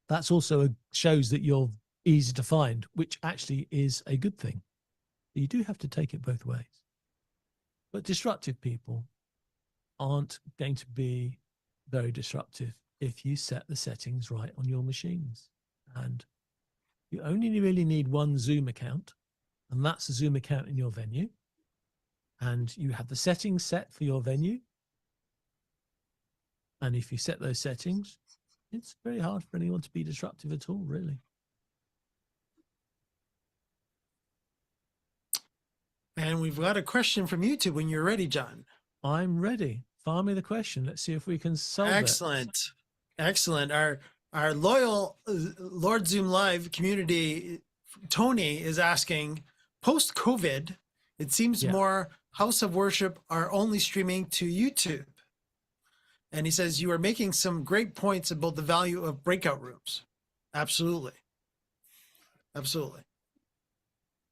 That's also shows that you're easy to find, which actually is a good thing. You do have to take it both ways. But disruptive people aren't going to be very disruptive if you set the settings right on your machines. And you only really need one Zoom account, and that's a Zoom account in your venue. And you have the settings set for your venue. And if you set those settings, it's very hard for anyone to be disruptive at all, really. And we've got a question from YouTube when you're ready, John. I'm ready. Fire me the question. Let's see if we can solve it. Excellent. Our loyal Lord Zoom Live community, Tony, is asking, post-COVID, it seems more house of worship are only streaming to YouTube. And he says, you are making some great points about the value of breakout rooms. Absolutely. Absolutely.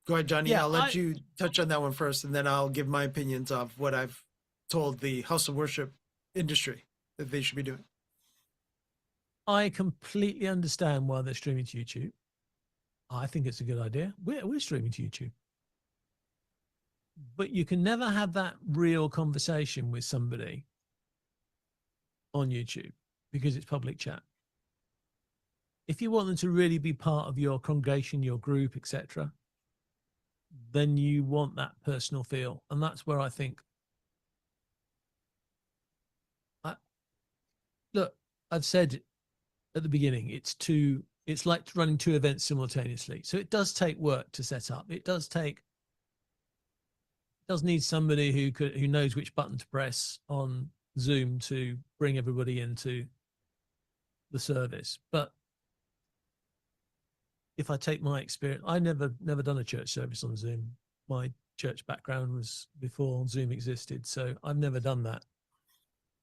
Go ahead, Johnny. Yeah, I'll let you touch on that one first, and then I'll give my opinions of what I've told the house of worship industry that they should be doing. I completely understand why they're streaming to YouTube. I think it's a good idea. We're streaming to YouTube. But you can never have that real conversation with somebody on YouTube because it's public chat. If you want them to really be part of your congregation, your group, etc., then you want that personal feel. And that's where I think, look, I've said at the beginning, it's like running two events simultaneously. So it does take work to set up. It does need somebody who knows which button to press on Zoom to bring everybody into the service. But if I take my experience, I never done a church service on Zoom. My church background was before Zoom existed, so I've never done that.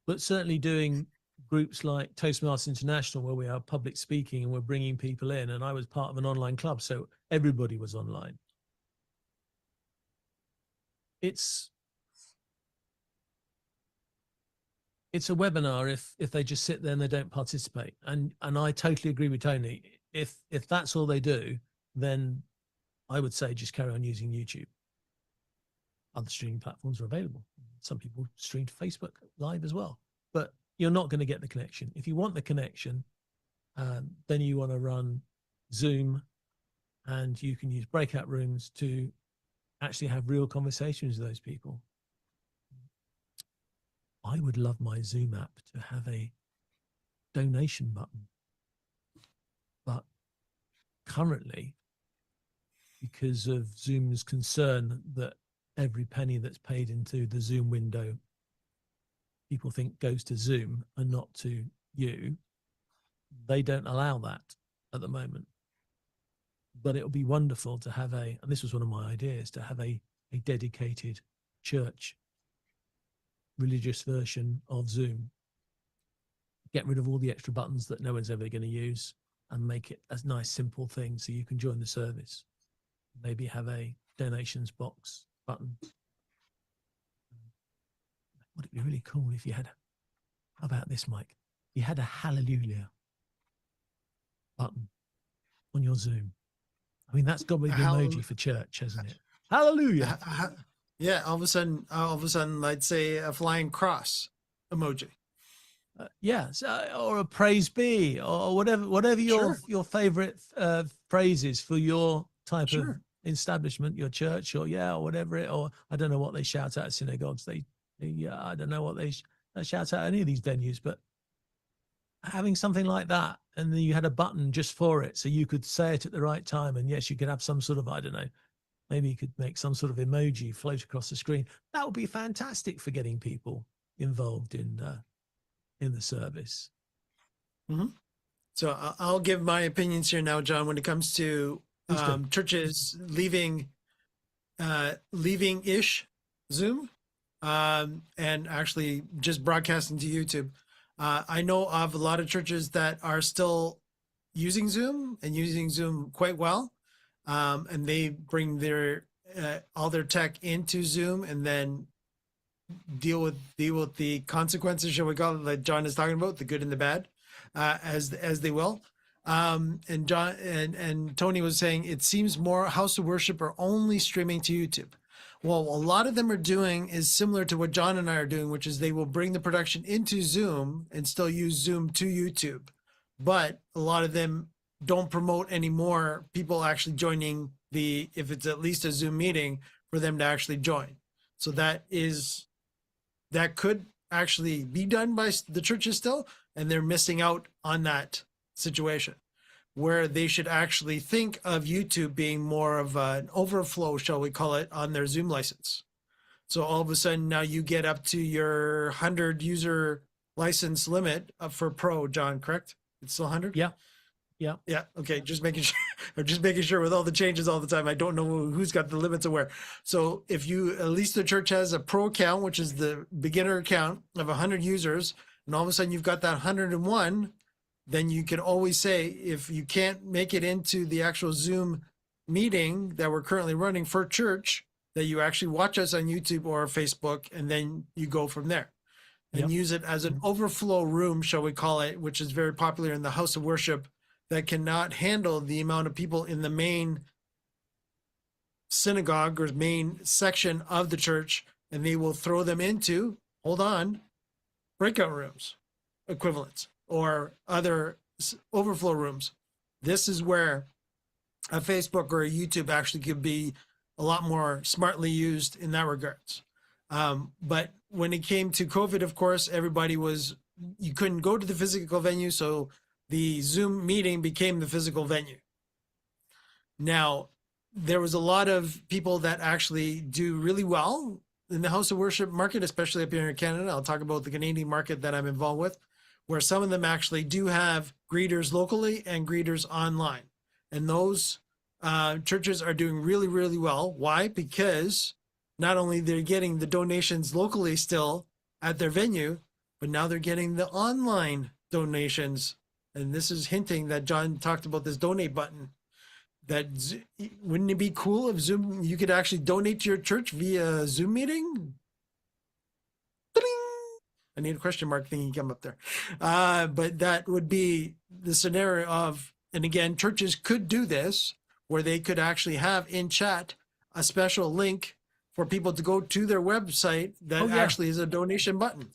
But certainly doing groups like Toastmasters International, where we are public speaking and we're bringing people in, and I was part of an online club, so everybody was online. It's a webinar if they just sit there and they don't participate. And I totally agree with Tony. If that's all they do, then I would say just carry on using YouTube. Other streaming platforms are available. Some people stream to Facebook Live as well, but you're not going to get the connection. If you want the connection, then you want to run Zoom, and you can use breakout rooms to actually have real conversations with those people. I would love my Zoom app to have a donation button, but currently, because of Zoom's concern that every penny that's paid into the Zoom window, people think goes to Zoom and not to you, they don't allow that at the moment. But it'll be wonderful to have and this was one of my ideas, to have a dedicated church religious version of Zoom. Get rid of all the extra buttons that no one's ever going to use and make it a nice, simple thing so you can join the service. Maybe have a donations box button. Would it be really cool if you had, how about this, Mike? You had a hallelujah button on your Zoom. I mean, that's got to be the emoji for church, hasn't it? Hallelujah. Yeah, all of a sudden, I'd say a flying cross emoji. Yeah, or a praise be, or whatever your favorite phrase is for your type of establishment, your church, or whatever or I don't know what they shout out at synagogues. I don't know what they shout out at any of these venues, but having something like that, and then you had a button just for it, so you could say it at the right time, and yes, you could have some sort of, I don't know, maybe you could make some sort of emoji float across the screen. That would be fantastic for getting people involved in the service. Mm-hmm. So I'll give my opinions here now, John, when it comes to churches leaving ish Zoom and actually just broadcasting to YouTube. I know of a lot of churches that are still using Zoom and using Zoom quite well. And they bring their all their tech into Zoom and then deal with the consequences, shall we call it, like John is talking about, the good and the bad, as they will. And John and Tony was saying it seems more house of worship are only streaming to YouTube. Well, a lot of them are doing is similar to what John and I are doing, which is they will bring the production into Zoom and still use Zoom to YouTube. But a lot of them don't promote anymore people actually joining if it's at least a Zoom meeting, for them to actually join. So that could actually be done by the churches still, and they're missing out on that situation where they should actually think of YouTube being more of an overflow, shall we call it, on their Zoom license. So all of a sudden now you get up to your 100 user license limit for Pro, John, correct? It's still 100? Yeah. Okay. Just making sure with all the changes all the time. I don't know who's got the limits of where. So if at least the church has a Pro account, which is the beginner account of 100 users, and all of a sudden you've got that 101, then you can always say, if you can't make it into the actual Zoom meeting that we're currently running for church, that you actually watch us on YouTube or Facebook, and then you go from there and use it as an overflow room, shall we call it, which is very popular in the house of worship, that cannot handle the amount of people in the main synagogue or main section of the church, and they will throw them into, breakout rooms equivalents or other overflow rooms. This is where a Facebook or a YouTube actually could be a lot more smartly used in that regards. But when it came to COVID, of course, you couldn't go to the physical venue, so the Zoom meeting became the physical venue. Now, there was a lot of people that actually do really well in the house of worship market, especially up here in Canada. I'll talk about the Canadian market that I'm involved with, where some of them actually do have greeters locally and greeters online. And those churches are doing really, really well. Why? Because not only they're getting the donations locally still at their venue, but now they're getting the online donations. And this is hinting that John talked about this donate button. Wouldn't it be cool if Zoom, you could actually donate to your church via Zoom meeting? I need a question mark thingy come up there. But that would be the scenario of, and again, churches could do this where they could actually have in chat a special link for people to go to their website that Oh, yeah. actually is a donation button.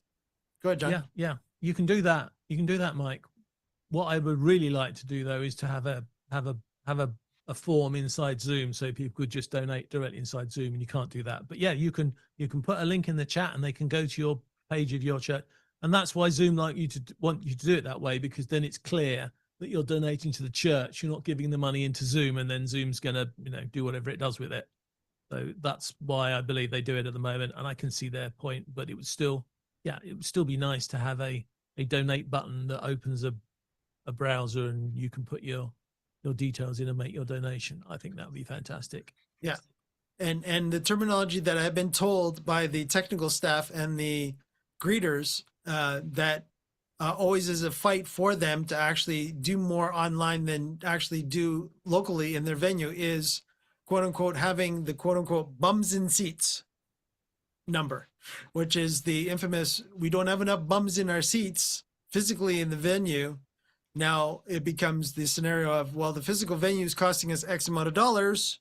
Go ahead, John. Yeah, yeah. You can do that. You can do that, Mike. What I would really like to do though is to have a form inside Zoom so people could just donate directly inside Zoom, and you can't do that. But yeah, you can put a link in the chat and they can go to your page of your church. And that's why Zoom want you to do it that way, because then it's clear that you're donating to the church. You're not giving the money into Zoom and then Zoom's going to, do whatever it does with it. So that's why I believe they do it at the moment. And I can see their point, but it would still be nice to have a donate button that opens a browser and you can put your details in and make your donation. I think that would be fantastic. Yeah. And the terminology that I've been told by the technical staff and the greeters that always is a fight for them to actually do more online than actually do locally in their venue is, quote unquote, having the quote unquote bums in seats number, which is the infamous, we don't have enough bums in our seats physically in the venue. Now it becomes the scenario of, well, the physical venue is costing us X amount of dollars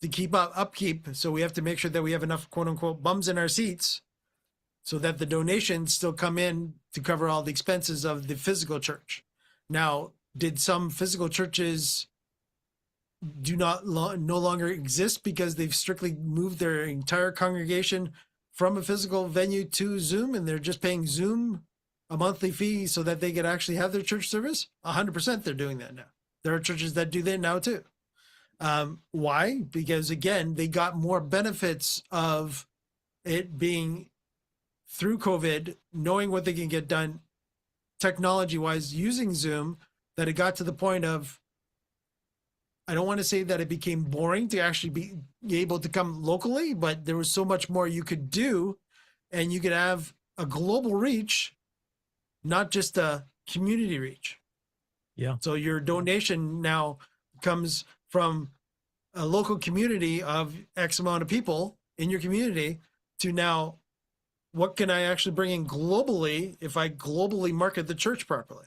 to keep upkeep. So we have to make sure that we have enough quote unquote bums in our seats so that the donations still come in to cover all the expenses of the physical church. Now, did some physical churches no longer exist because they've strictly moved their entire congregation from a physical venue to Zoom, and they're just paying Zoom a monthly fee so that they could actually have their church service? 100% they're doing that now. There are churches that do that now too. Why? Because again, they got more benefits of it being through COVID, knowing what they can get done technology wise using Zoom, that it got to the point of, I don't want to say that it became boring to actually be able to come locally, but there was so much more you could do, and you could have a global reach, not just a community reach. Yeah. So your donation now comes from a local community of X amount of people in your community to now, what can I actually bring in globally if I globally market the church properly?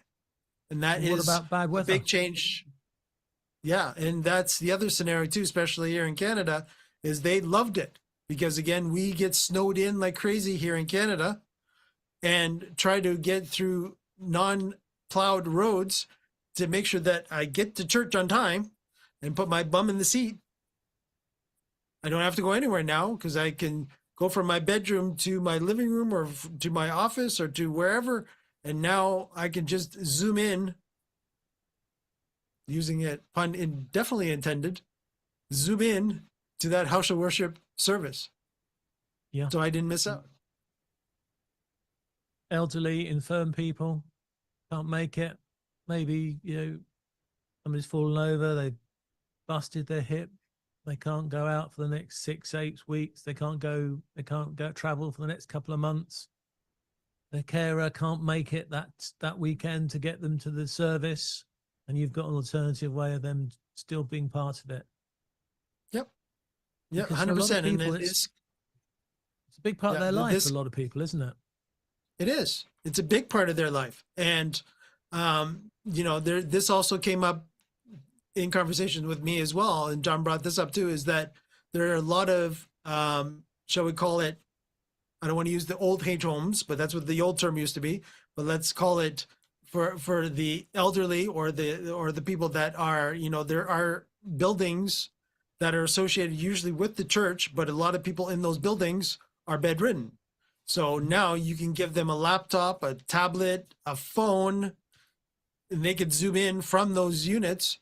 And that What is about bad a weather? big change. Yeah. And that's the other scenario too, especially here in Canada, is they loved it because again, we get snowed in like crazy here in Canada and try to get through non-plowed roads to make sure that I get to church on time and put my bum in the seat. I don't have to go anywhere now because I can go from my bedroom to my living room or to my office or to wherever. And now I can just zoom in, using it, pun definitely intended, zoom in to that house of worship service. Yeah. So I didn't miss out. Elderly, infirm people can't make it. Maybe, somebody's fallen over, they've busted their hip. They can't go out for the next 6-8 weeks. They can't go travel for the next couple of months. Their carer can't make it that weekend to get them to the service. And you've got an alternative way of them still being part of it. Yep. Yeah, Because for a lot of 100%. And people, it is, it's a big part of Yeah, their life this- for a lot of people, isn't it? it is. It's a big part of their life. And, this also came up in conversation with me as well. And John brought this up too, is that there are a lot of, shall we call it, I don't want to use the old age homes, but that's what the old term used to be. But let's call it for the elderly or the people that are, there are buildings that are associated usually with the church, but a lot of people in those buildings are bedridden. So now you can give them a laptop, a tablet, a phone, and they could zoom in from those units,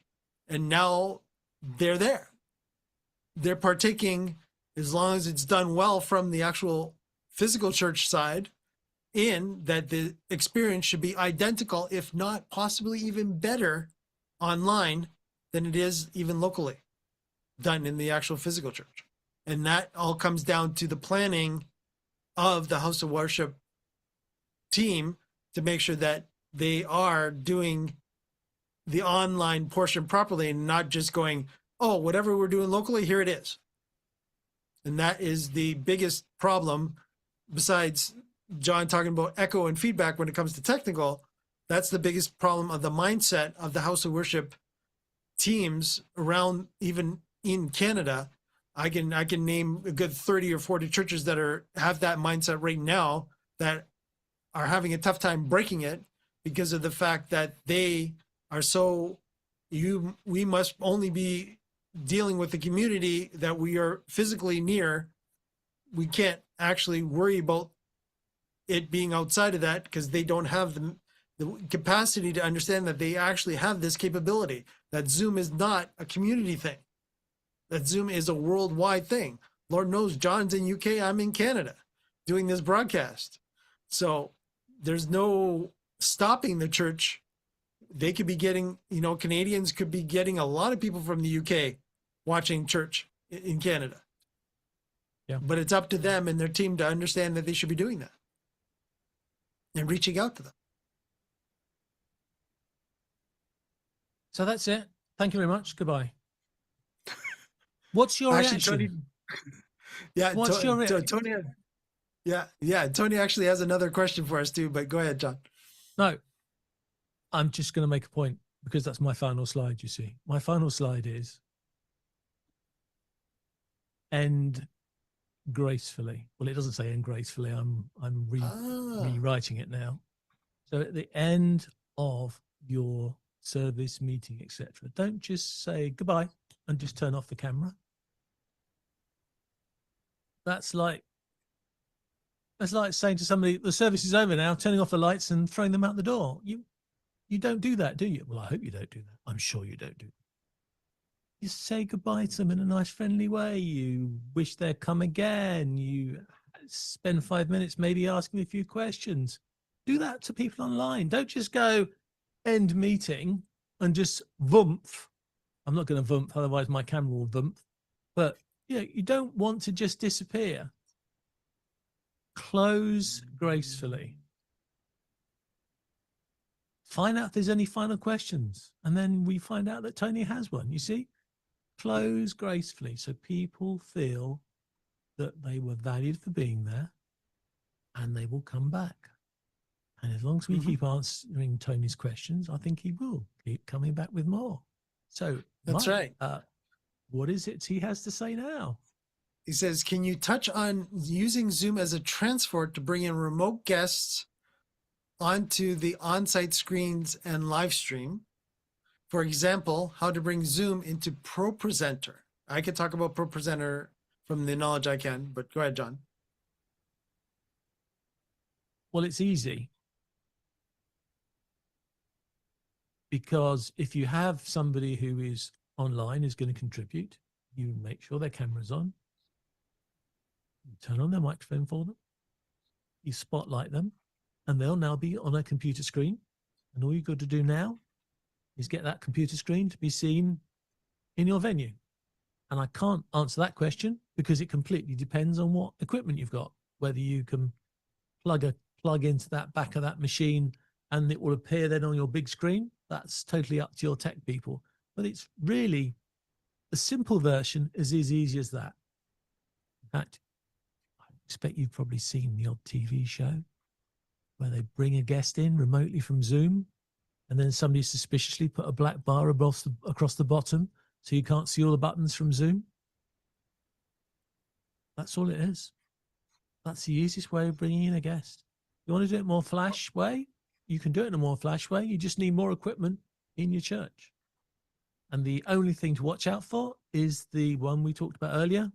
and now they're there. They're partaking, as long as it's done well from the actual physical church side, in that the experience should be identical, if not possibly even better online than it is even locally done in the actual physical church. And that all comes down to the planning of the house of worship team to make sure that they are doing the online portion properly and not just going, oh, whatever we're doing locally, here it is. And that is the biggest problem, besides John talking about echo and feedback when it comes to technical. That's the biggest problem of the mindset of the house of worship teams around, even in Canada. I can name a good 30 or 40 churches that have that mindset right now that are having a tough time breaking it because of the fact that they are so, we must only be dealing with the community that we are physically near. We can't actually worry about it being outside of that because they don't have the capacity to understand that they actually have this capability, that Zoom is not a community thing, that Zoom is a worldwide thing. Lord knows John's in UK, I'm in Canada doing this broadcast. So there's no stopping the church. They could be getting, Canadians could be getting a lot of people from the UK watching church in Canada. Yeah. But it's up to them and their team to understand that they should be doing that and reaching out to them. So that's it. Thank you very much. Goodbye. What's your reaction? Tony, yeah, What's your reaction? Tony, yeah. Tony actually has another question for us too, but go ahead, John. No, I'm just going to make a point because that's my final slide. You see, my final slide is end gracefully. Well, it doesn't say end gracefully. I'm rewriting it now. So at the end of your service, meeting, etc., don't just say goodbye and just turn off the camera. That's like saying to somebody, the service is over now, turning off the lights and throwing them out the door. You don't do that, do you? Well, I hope you don't do that. I'm sure you don't do that. You say goodbye to them in a nice, friendly way. You wish they'd come again. You spend 5 minutes maybe asking a few questions. Do that to people online. Don't just go end meeting and just vumph. I'm not going to vumph, otherwise my camera will vumph. But you don't want to just disappear. Close gracefully. Find out if there's any final questions. And then we find out that Tony has one, you see? Close gracefully so people feel that they were valued for being there and they will come back. And as long as we keep answering Tony's questions, I think he will keep coming back with more. So that's Mike, right. What is it he has to say now? He says, can you touch on using Zoom as a transport to bring in remote guests onto the on-site screens and live stream? For example, how to bring Zoom into ProPresenter. I can talk about ProPresenter from the knowledge I can, but go ahead, John. Well, it's easy. Because if you have somebody who is online, is going to contribute, you make sure their camera's on. You turn on their microphone for them. You spotlight them, and they'll now be on a computer screen. And all you've got to do now is get that computer screen to be seen in your venue. And I can't answer that question because it completely depends on what equipment you've got, whether you can plug into that back of that machine and it will appear then on your big screen. That's totally up to your tech people. But it's really, the simple version is as easy as that. In fact, I expect you've probably seen the odd TV show where they bring a guest in remotely from Zoom, and then somebody suspiciously put a black bar across the bottom so you can't see all the buttons from Zoom. That's all it is. That's the easiest way of bringing in a guest. You want to do it more flash way? You can do it in a more flash way. You just need more equipment in your church. And the only thing to watch out for is the one we talked about earlier.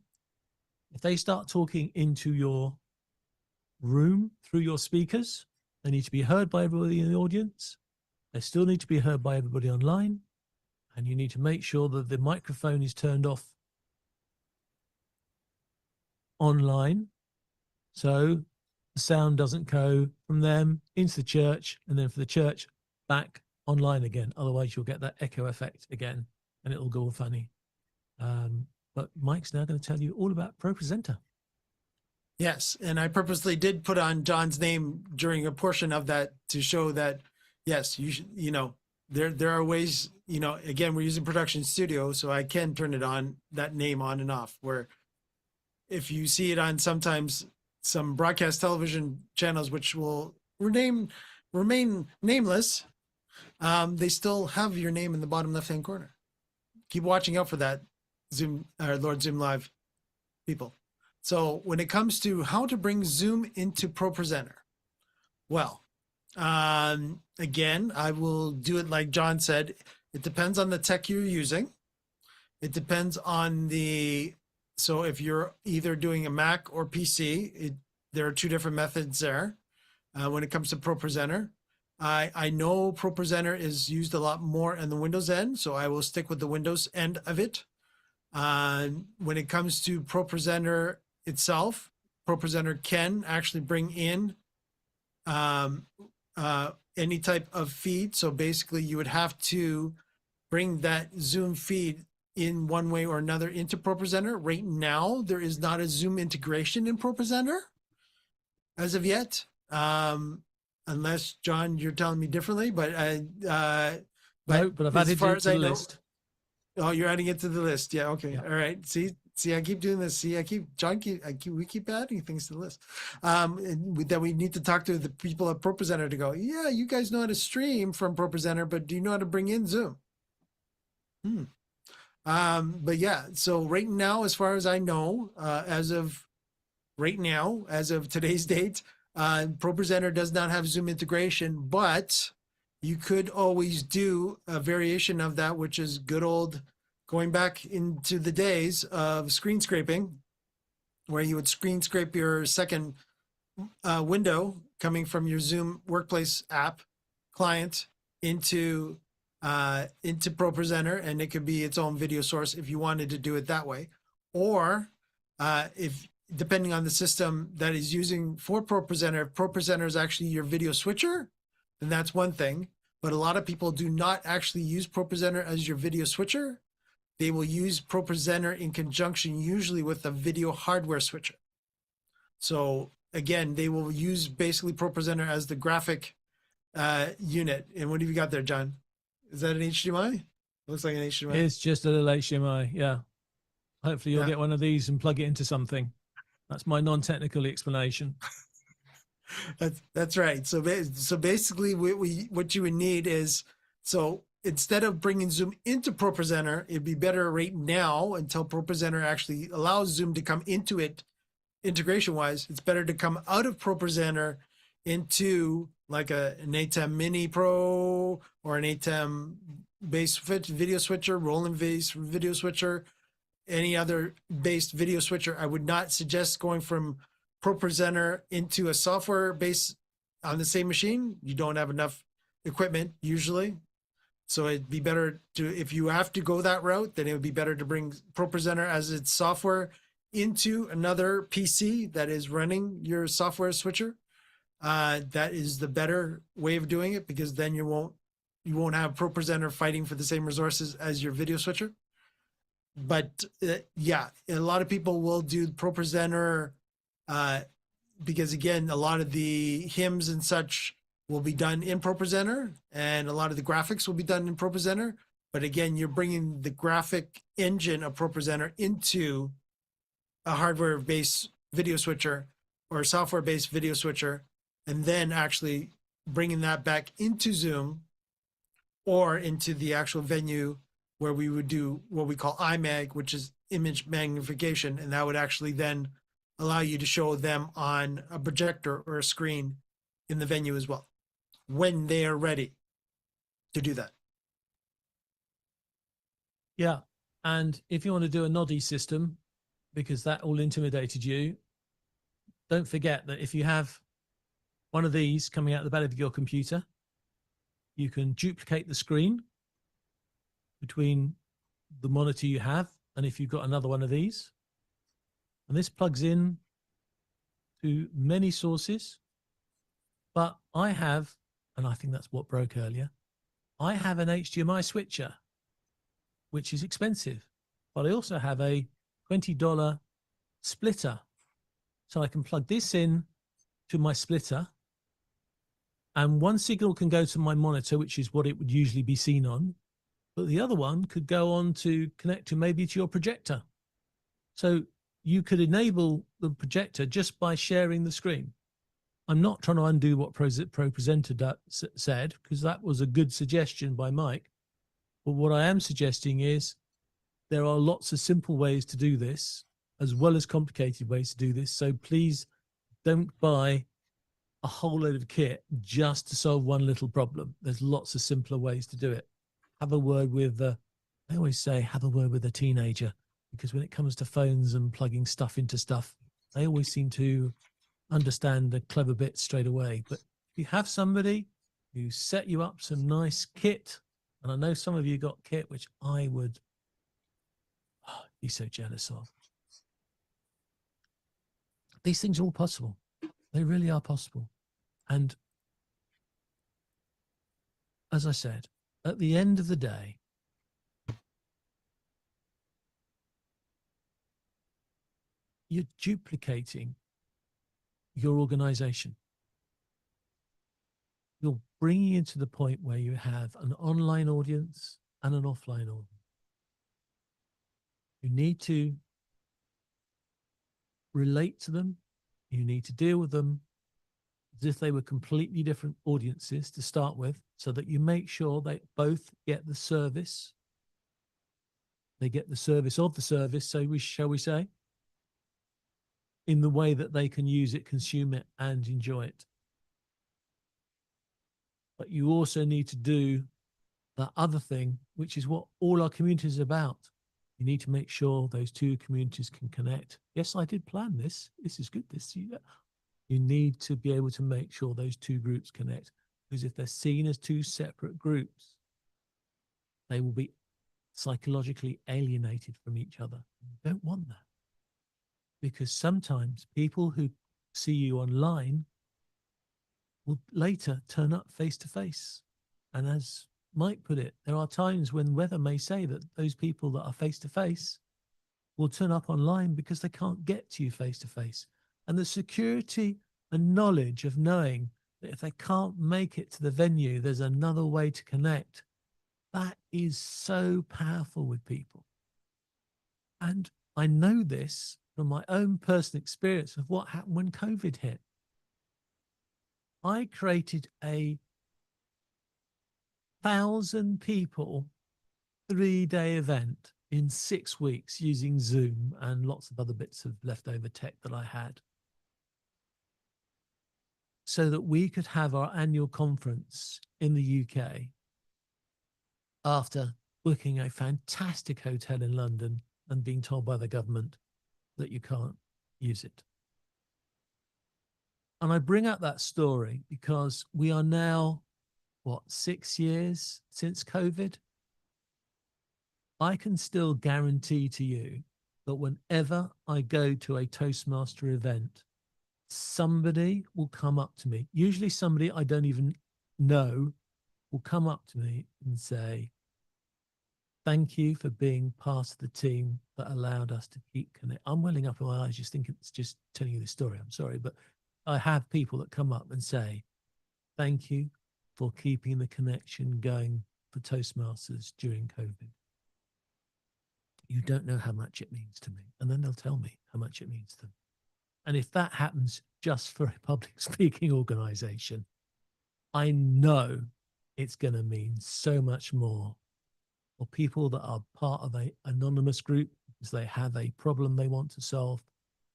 If they start talking into your room through your speakers, they need to be heard by everybody in the audience. They still need to be heard by everybody online. And you need to make sure that the microphone is turned off online. So the sound doesn't go from them into the church and then for the church back online again. Otherwise, you'll get that echo effect again and it'll go all funny. But Mike's now going to tell you all about ProPresenter. Yes, and I purposely did put on John's name during a portion of that to show that, yes, you should, there are ways, again, we're using Production Studio, so I can turn it on, that name on and off, where if you see it on sometimes some broadcast television channels, which will remain nameless, they still have your name in the bottom left-hand corner. Keep watching out for that, Zoom or Lord Zoom Live people. So when it comes to how to bring Zoom into ProPresenter, well, again, I will do it like John said. It depends on the tech you're using. It depends on so if you're either doing a Mac or PC, there are two different methods there when it comes to ProPresenter. I know ProPresenter is used a lot more in the Windows end, so I will stick with the Windows end of it. When it comes to ProPresenter itself, ProPresenter can actually bring in any type of feed. So basically you would have to bring that Zoom feed in one way or another into ProPresenter. Right now, there is not a Zoom integration in ProPresenter as of yet. Unless, John, you're telling me differently, but No, but I've added it to the list. Oh, you're adding it to the list. Yeah. Okay. Yeah. All right. See, I keep doing this. See, we keep adding things to the list. That we need to talk to the people at ProPresenter to go, yeah, you guys know how to stream from ProPresenter, but do you know how to bring in Zoom? But yeah, so right now, as far as I know, as of today's date, ProPresenter does not have Zoom integration, but you could always do a variation of that, which is good old going back into the days of screen scraping, where you would screen scrape your second window coming from your Zoom Workplace app client into ProPresenter, and it could be its own video source if you wanted to do it that way. Or if depending on the system that is using for ProPresenter, if ProPresenter is actually your video switcher, then that's one thing. But a lot of people do not actually use ProPresenter as your video switcher. They will use ProPresenter in conjunction usually with a video hardware switcher. So again, they will use basically ProPresenter as the graphic unit. And what have you got there, John? Is that an HDMI? It looks like an HDMI. It's just a little HDMI. Yeah. Hopefully you'll get one of these and plug it into something. That's my non-technical explanation. That's right. So basically what you would need is, so instead of bringing Zoom into ProPresenter, it'd be better right now until ProPresenter actually allows Zoom to come into it integration wise. It's better to come out of ProPresenter into like an ATEM Mini Pro or an ATEM based video switcher, Roland based video switcher, any other based video switcher. I would not suggest going from ProPresenter into a software base on the same machine. You don't have enough equipment usually. So it'd be better to, if you have to go that route, then it would be better to bring ProPresenter as its software into another PC that is running your software switcher. That is the better way of doing it, because then you won't have ProPresenter fighting for the same resources as your video switcher. But yeah, a lot of people will do ProPresenter because again, a lot of the hymns and such will be done in ProPresenter, and a lot of the graphics will be done in ProPresenter. But again, you're bringing the graphic engine of ProPresenter into a hardware-based video switcher or a software-based video switcher, and then actually bringing that back into Zoom or into the actual venue where we would do what we call IMAG, which is image magnification. And that would actually then allow you to show them on a projector or a screen in the venue as well, when they are ready to do that. Yeah. And if you want to do a noddy system, because that all intimidated you, don't forget that if you have one of these coming out the back of your computer, you can duplicate the screen between the monitor you have, and if you've got another one of these, and this plugs in to many sources. But I have, and I think that's what broke earlier, I have an HDMI switcher. which is expensive, but I also have a $20 splitter. So I can plug this in to my splitter, and one signal can go to my monitor, which is what it would usually be seen on, but the other one could go on to connect to maybe to your projector. So you could enable the projector just by sharing the screen. I'm not trying to undo what ProPresenter said, because that was a good suggestion by Mike. But what I am suggesting is there are lots of simple ways to do this, as well as complicated ways to do this. So please don't buy a whole load of kit just to solve one little problem. There's lots of simpler ways to do it. Have a word with, I always say, have a word with a teenager, because when it comes to phones and plugging stuff into stuff, they always seem to understand the clever bits straight away. But if you have somebody who set you up some nice kit, and I know some of you got kit, which I would be so jealous of. These things are all possible. They really are possible. And as I said, at the end of the day, you're duplicating your organization. You're bringing it to the point where you have an online audience and an offline audience. You need to relate to them. You need to deal with them as if they were completely different audiences to start with, so that you make sure they both get the service. They get the service of the service, so shall we say, in the way that they can use it, consume it, and enjoy it. But you also need to do that other thing, which is what all our communities are about. You need to make sure those two communities can connect. Yes, I did plan this. This is good. You need to be able to make sure those two groups connect, because if they're seen as two separate groups, they will be psychologically alienated from each other. You don't want that, because sometimes people who see you online will later turn up face to face. And as Mike put it, there are times when weather may say that those people that are face to face will turn up online because they can't get to you face to face. And the security and knowledge of knowing that if they can't make it to the venue, there's another way to connect. That is so powerful with people. And I know this from my own personal experience of what happened when COVID hit. I created a 1,000 people 3-day event in 6 weeks using Zoom and lots of other bits of leftover tech that I had, so that we could have our annual conference in the UK after booking a fantastic hotel in London and being told by the government that you can't use it. And I bring up that story because we are now, 6 years since COVID? I can still guarantee to you that whenever I go to a Toastmaster event, somebody will come up to me, usually somebody I don't even know, will come up to me and say, thank you for being part of the team that allowed us to keep connected. I'm welling up in my eyes just thinking, it's just telling you the story. I'm sorry, but I have people that come up and say, thank you for keeping the connection going for Toastmasters during COVID. You don't know how much it means to me. And then they'll tell me how much it means to them. And if that happens just for a public speaking organization, I know it's going to mean so much more for people that are part of an anonymous group because they have a problem they want to solve,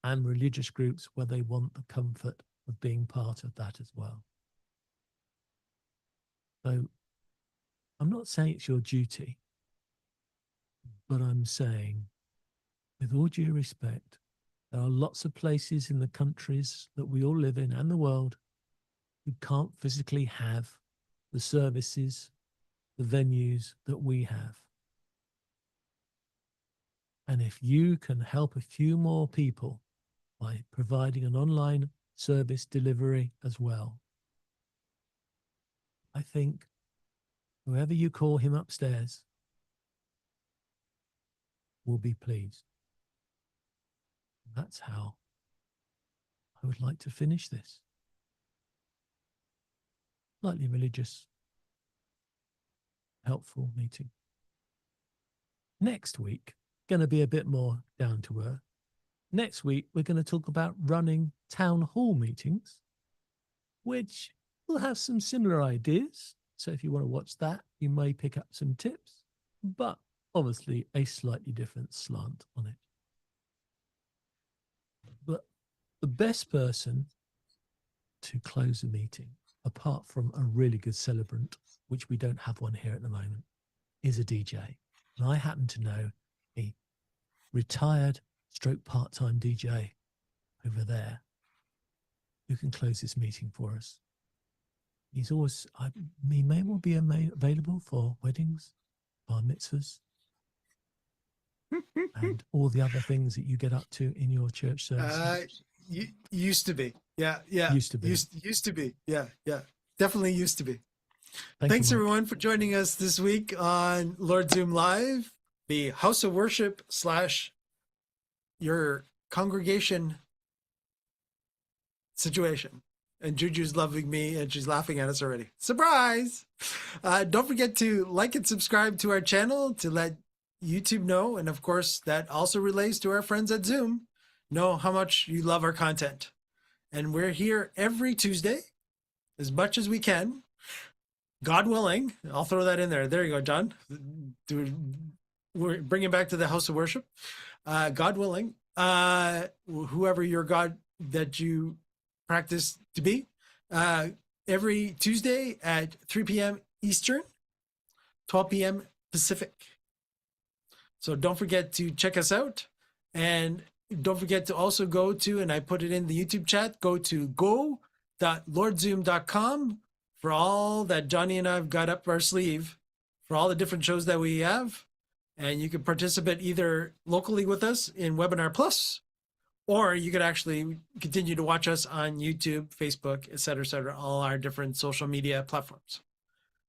and religious groups where they want the comfort of being part of that as well. So I'm not saying it's your duty, but I'm saying, with all due respect, there are lots of places in the countries that we all live in and the world who can't physically have the services, the venues that we have. And if you can help a few more people by providing an online service delivery as well, I think whoever you call him upstairs will be pleased. That's how I would like to finish this. Slightly religious, helpful meeting. Next week, going to be a bit more down to earth. Next week, we're going to talk about running town hall meetings, which will have some similar ideas. So if you want to watch that, you may pick up some tips, but obviously a slightly different slant on it. But the best person to close a meeting, apart from a really good celebrant, which we don't have one here at the moment, is a DJ. And I happen to know a retired stroke part-time DJ over there who can close this meeting for us. He's always, he may well be available for weddings, bar mitzvahs, and all the other things that you get up to in your church service. Used to be. Yeah. Used to be. Used to be. Yeah. Definitely used to be. Thanks Thanks everyone for joining us this week on Lord Zoom Live, the house of worship / your congregation situation. And Juju's loving me and she's laughing at us already. Surprise! Don't forget to like and subscribe to our channel to let YouTube know. And of course, that also relates to our friends at Zoom. Know how much you love our content. And we're here every Tuesday as much as we can. God willing, I'll throw that in there. There you go, John. We're bringing back to the house of worship. God willing, whoever your God that you practice to be, every Tuesday at 3 p.m. Eastern, 12 p.m. Pacific. So don't forget to check us out. And don't forget to also go to, and I put it in the YouTube chat, go to go.lordzoom.com for all that Johnny and I have got up our sleeve for all the different shows that we have. And you can participate either locally with us in Webinar Plus, or you could actually continue to watch us on YouTube, Facebook, et cetera, all our different social media platforms.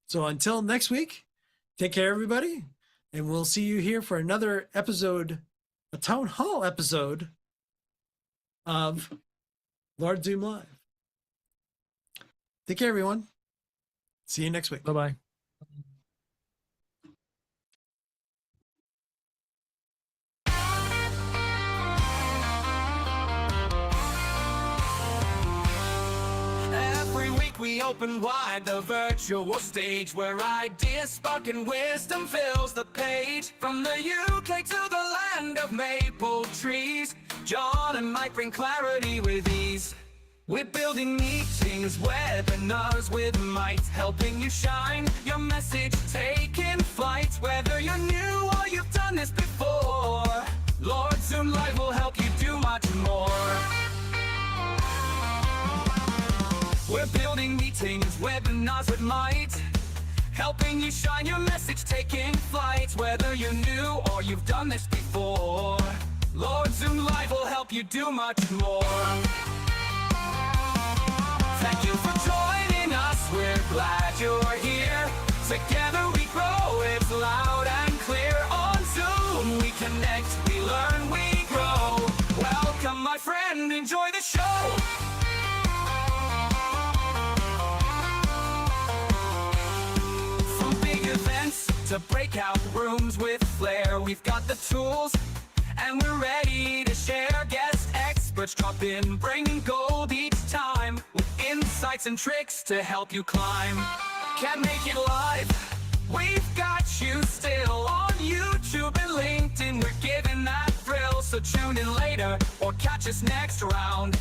So until next week, take care, everybody. And we'll see you here for another episode, a town hall episode of Lord Zoom Live. Take care, everyone. See you next week. Bye-bye. Every week we open wide the virtual stage where ideas spark and wisdom fills the page. From the UK to the land of maple trees, John and Mike bring clarity with ease. We're building meetings, webinars with might, helping you shine your message, taking flight. Whether you're new or you've done this before, Lord Zoom Live will help you do much more. We're building meetings, webinars with might, helping you shine your message, taking flight. Whether you're new or you've done this before, Lord Zoom Live will help you do much more. Thank you for joining us, we're glad you're here. Together we grow, it's loud and clear. On Zoom we connect, we learn, we grow. Welcome my friend, enjoy the show. From big events to breakout rooms with flair, we've got the tools and we're ready to share. Guest experts drop in, bringing gold each time, with insights and tricks to help you climb. Can't make it live, we've got you still on YouTube and LinkedIn. We're giving that thrill, so tune in later or catch us next round.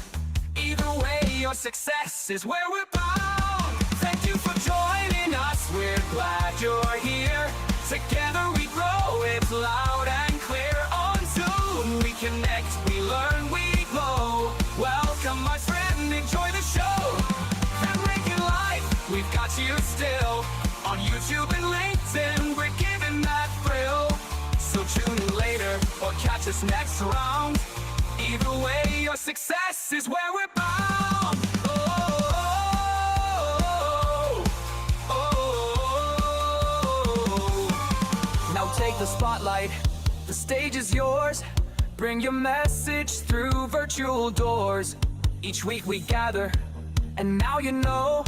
Either way, your success is where we're bound. Thank you for joining us, we're glad you're here. Together we grow, it's loud and clear. On Zoom we connect, we learn, we glow. Welcome my friend, enjoy the show. And make it live, we've got you still. On YouTube and LinkedIn, we're giving that thrill. So tune in later or catch us next round. Either way, your success is where we're bound. Now take the spotlight, The stage is yours. Bring your message through virtual doors. Each week we gather, and now you know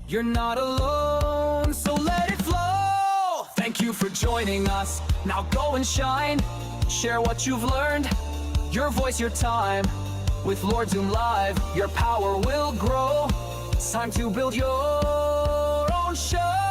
you're not alone. So let it flow. Thank you for joining us. Now go and shine. Share what you've learned. Your voice, your time. With Lord Zoom Live, your power will grow. It's time to build your own show.